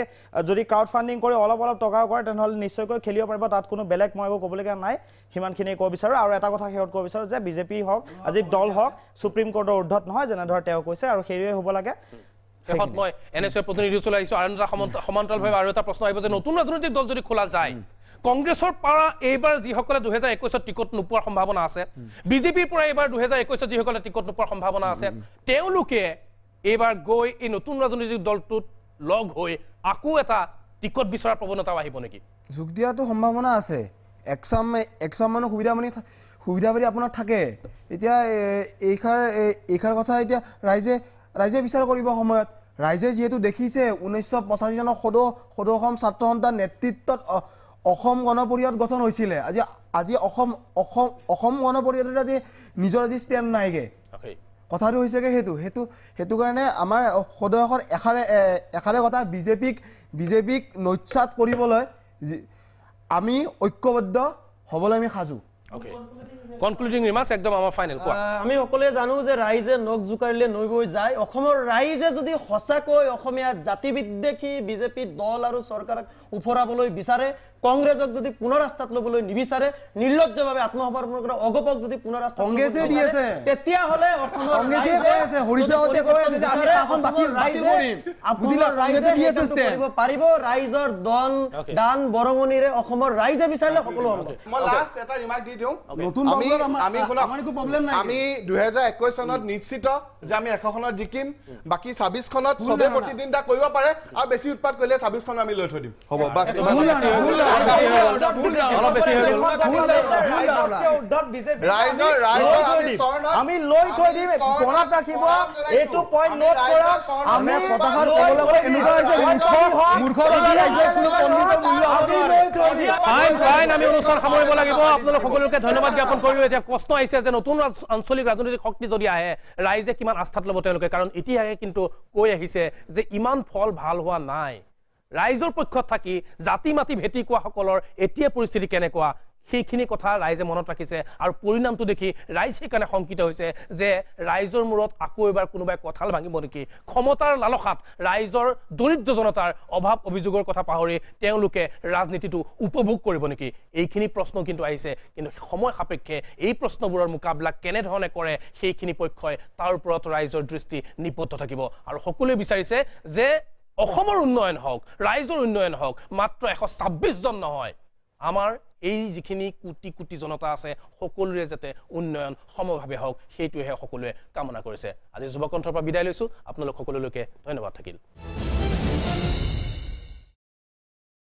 যদি ক্ৰাউড ফাণ্ডিং কৰি অলপ টকা কৰে তেনেহ'লে নিশ্চয়কৈ খেলিব পাৰিব তাত কোনো বেলেগ মই একো ক'বলগীয়া নাই সিমানখিনি ক'ব বিচাৰোঁ আৰু এটা কথা শেষত ক'ব বিচাৰোঁ যে বিজেপি হওক আজি দল হওক সুপ্ৰিম কোৰ্টৰ ঊৰ্ধত নহয় যেনেদৰে তেওঁ কৈছে আৰু সেইটোৱে হ'ব লাগে শেষত মই এনএছএৰ প্ৰতিনিধি ওচৰলৈ আহিছো আৰু এটা সমান্তৰালভাৱে আৰু এটা প্ৰশ্ন আহিব যে নতুন ৰাজনৈতিক দল যদি খোলা যায় কংগ্ৰেছৰ পৰা এইবাৰ যিসকলে 2021 টিকট নোপোৱাৰ সম্ভাৱনা আছে বিজেপিৰ পৰা এইবাৰ 2021 যিসকলে টিকট নোপোৱাৰ সম্ভাৱনা আছে তেওঁলোকে এইবাৰ গৈ এই নতুন ৰাজনৈতিক দলটোত লগ হৈ আকৌ এটা টিকট বিচৰাৰ প্ৰৱণতা আহিব নেকি যোগ দিয়াটো সম্ভাৱনা আছে একচাম মানুহ সুবিধাবাদী আপোনাৰ থাকে এতিয়া এইষাৰ কথা এতিয়া ৰাইজে বিচাৰ কৰিব সময়ত ৰাইজে যিহেতু দেখিছে 1985 চনৰ সদৌ অসম ছাত্ৰ সন্থাৰ নেতৃত্বত অসম গণ পৰিষদ গঠন হৈছিলে আজি অসম গণ পৰিষদৰ আজি নিজৰ আজি ষ্টেণ্ড নাইগে কথাটো হৈছেগে সেইটো কাৰণে আমাৰ সদৌ এষাৰে কথা বিজেপিক নৈচ্ছাত কৰিবলৈ আমি ঐক্যবদ্ধ হ'বলৈ আমি সাজু কনক্লুডিং ৰিমাৰ্কস একদম আমাৰ ফাইনেল কোৱা আমি সকলোৱে জানো যে ৰাইজে নখ জুকাৰিলে নৈ বৈ যায় অসমৰ ৰাইজে যদি সঁচাকৈ অসমীয়া জাতিবিদ্বেষী বিজেপি দল আৰু চৰকাৰক উফৰাবলৈ বিচাৰে কংগ্ৰেছক যদি পুনৰ ৰাস্তাত ল'বলৈ নিবিচাৰে নিৰ্লজ্জভাৱে আত্মসমৰ্পণ কৰা অগপক যদি পুনৰ ৰাস্তাত কংগ্ৰেছে দি আছে তেতিয়া হলে অসমৰ কংগ্ৰেছে কৈ আছে হৰিশৰাৱতে কৈ আছে যে আমি কাখন বাতিল কৰিম বুজিলা কংগ্ৰেছে দি আছে কৰিব পাৰিব ৰাইজৰ দান বৰঙণিৰে অসমৰ ৰাইজে বিচাৰিলে সকলো হ'ব মই লাষ্ট এটা ৰিমাৰ্ক দি দিওঁ নতুন আমাৰ একো প্ৰবলেম নাই আমি 2021 চনত নিশ্চিত যে আমি 100 খনত জিকিম বাকি 26 খনত সবে প্ৰতিদিনটা কৰিব পাৰে আৰু বেছি উৎপাত কৰিলে 26 খন আমি লৈ থৈ দিম হ'ব বাস অলপ বেছি হৈ গ'ল আমি লৈ থৈ দিম মনত ৰাখিব এইটো পইণ্ট নোট কৰা আমি কথাষাৰ ক'বলৈ গ'লে এনেকুৱা হৈছে ফাইন আমি অনুষ্ঠান সামৰিব লাগিব আপোনালোক সকলোকে ধন্যবাদ জ্ঞাপন কৰিলো এতিয়া প্ৰশ্ন আহিছে যে নতুন আঞ্চলিক ৰাজনৈতিক শক্তি যদি আহে ৰাইজে কিমান আস্থাত ল'ব তেওঁলোকে কাৰণ ইতিহাসে কিন্তু কৈ আহিছে যে ইমান ফল ভাল হোৱা নাই ৰাইজৰ পক্ষত থাকি জাতি মাতি ভেটি কোৱা সকলৰ এতিয়া পৰিস্থিতি কেনেকুৱা সেইখিনি কথা ৰাইজে মনত ৰাখিছে আৰু পৰিণামটো দেখি ৰাইজ সেইকাৰণে শংকিত হৈছে যে ৰাইজৰ মূৰত আকৌ এবাৰ কোনোবাই কঁঠাল ভাঙিব নেকি ক্ষমতাৰ লালসাত ৰাইজৰ দৰিদ্ৰ জনতাৰ অভাৱ অভিযোগৰ কথা পাহৰি তেওঁলোকে ৰাজনীতিটো উপভোগ কৰিব নেকি এইখিনি প্ৰশ্ন কিন্তু আহিছে কিন্তু সময় সাপেক্ষে এই প্ৰশ্নবোৰৰ মোকাবিলা কেনেধৰণে কৰে সেইখিনি পক্ষই তাৰ ওপৰত ৰাইজৰ দৃষ্টি নিবদ্ধ থাকিব আৰু সকলোৱে বিচাৰিছে যে অসমৰ উন্নয়ন হওক ৰাইজৰ উন্নয়ন হওক মাত্ৰ 126 জন নহয় আমাৰ এই যিখিনি কোটি কোটি জনতা আছে সকলোৰে যাতে উন্নয়ন সমভাৱে হওক সেইটোহে সকলোৱে কামনা কৰিছে আজি যুৱকণ্ঠৰ পৰা বিদায় লৈছো আপোনালোক সকলোলৈকে ধন্যবাদ থাকিল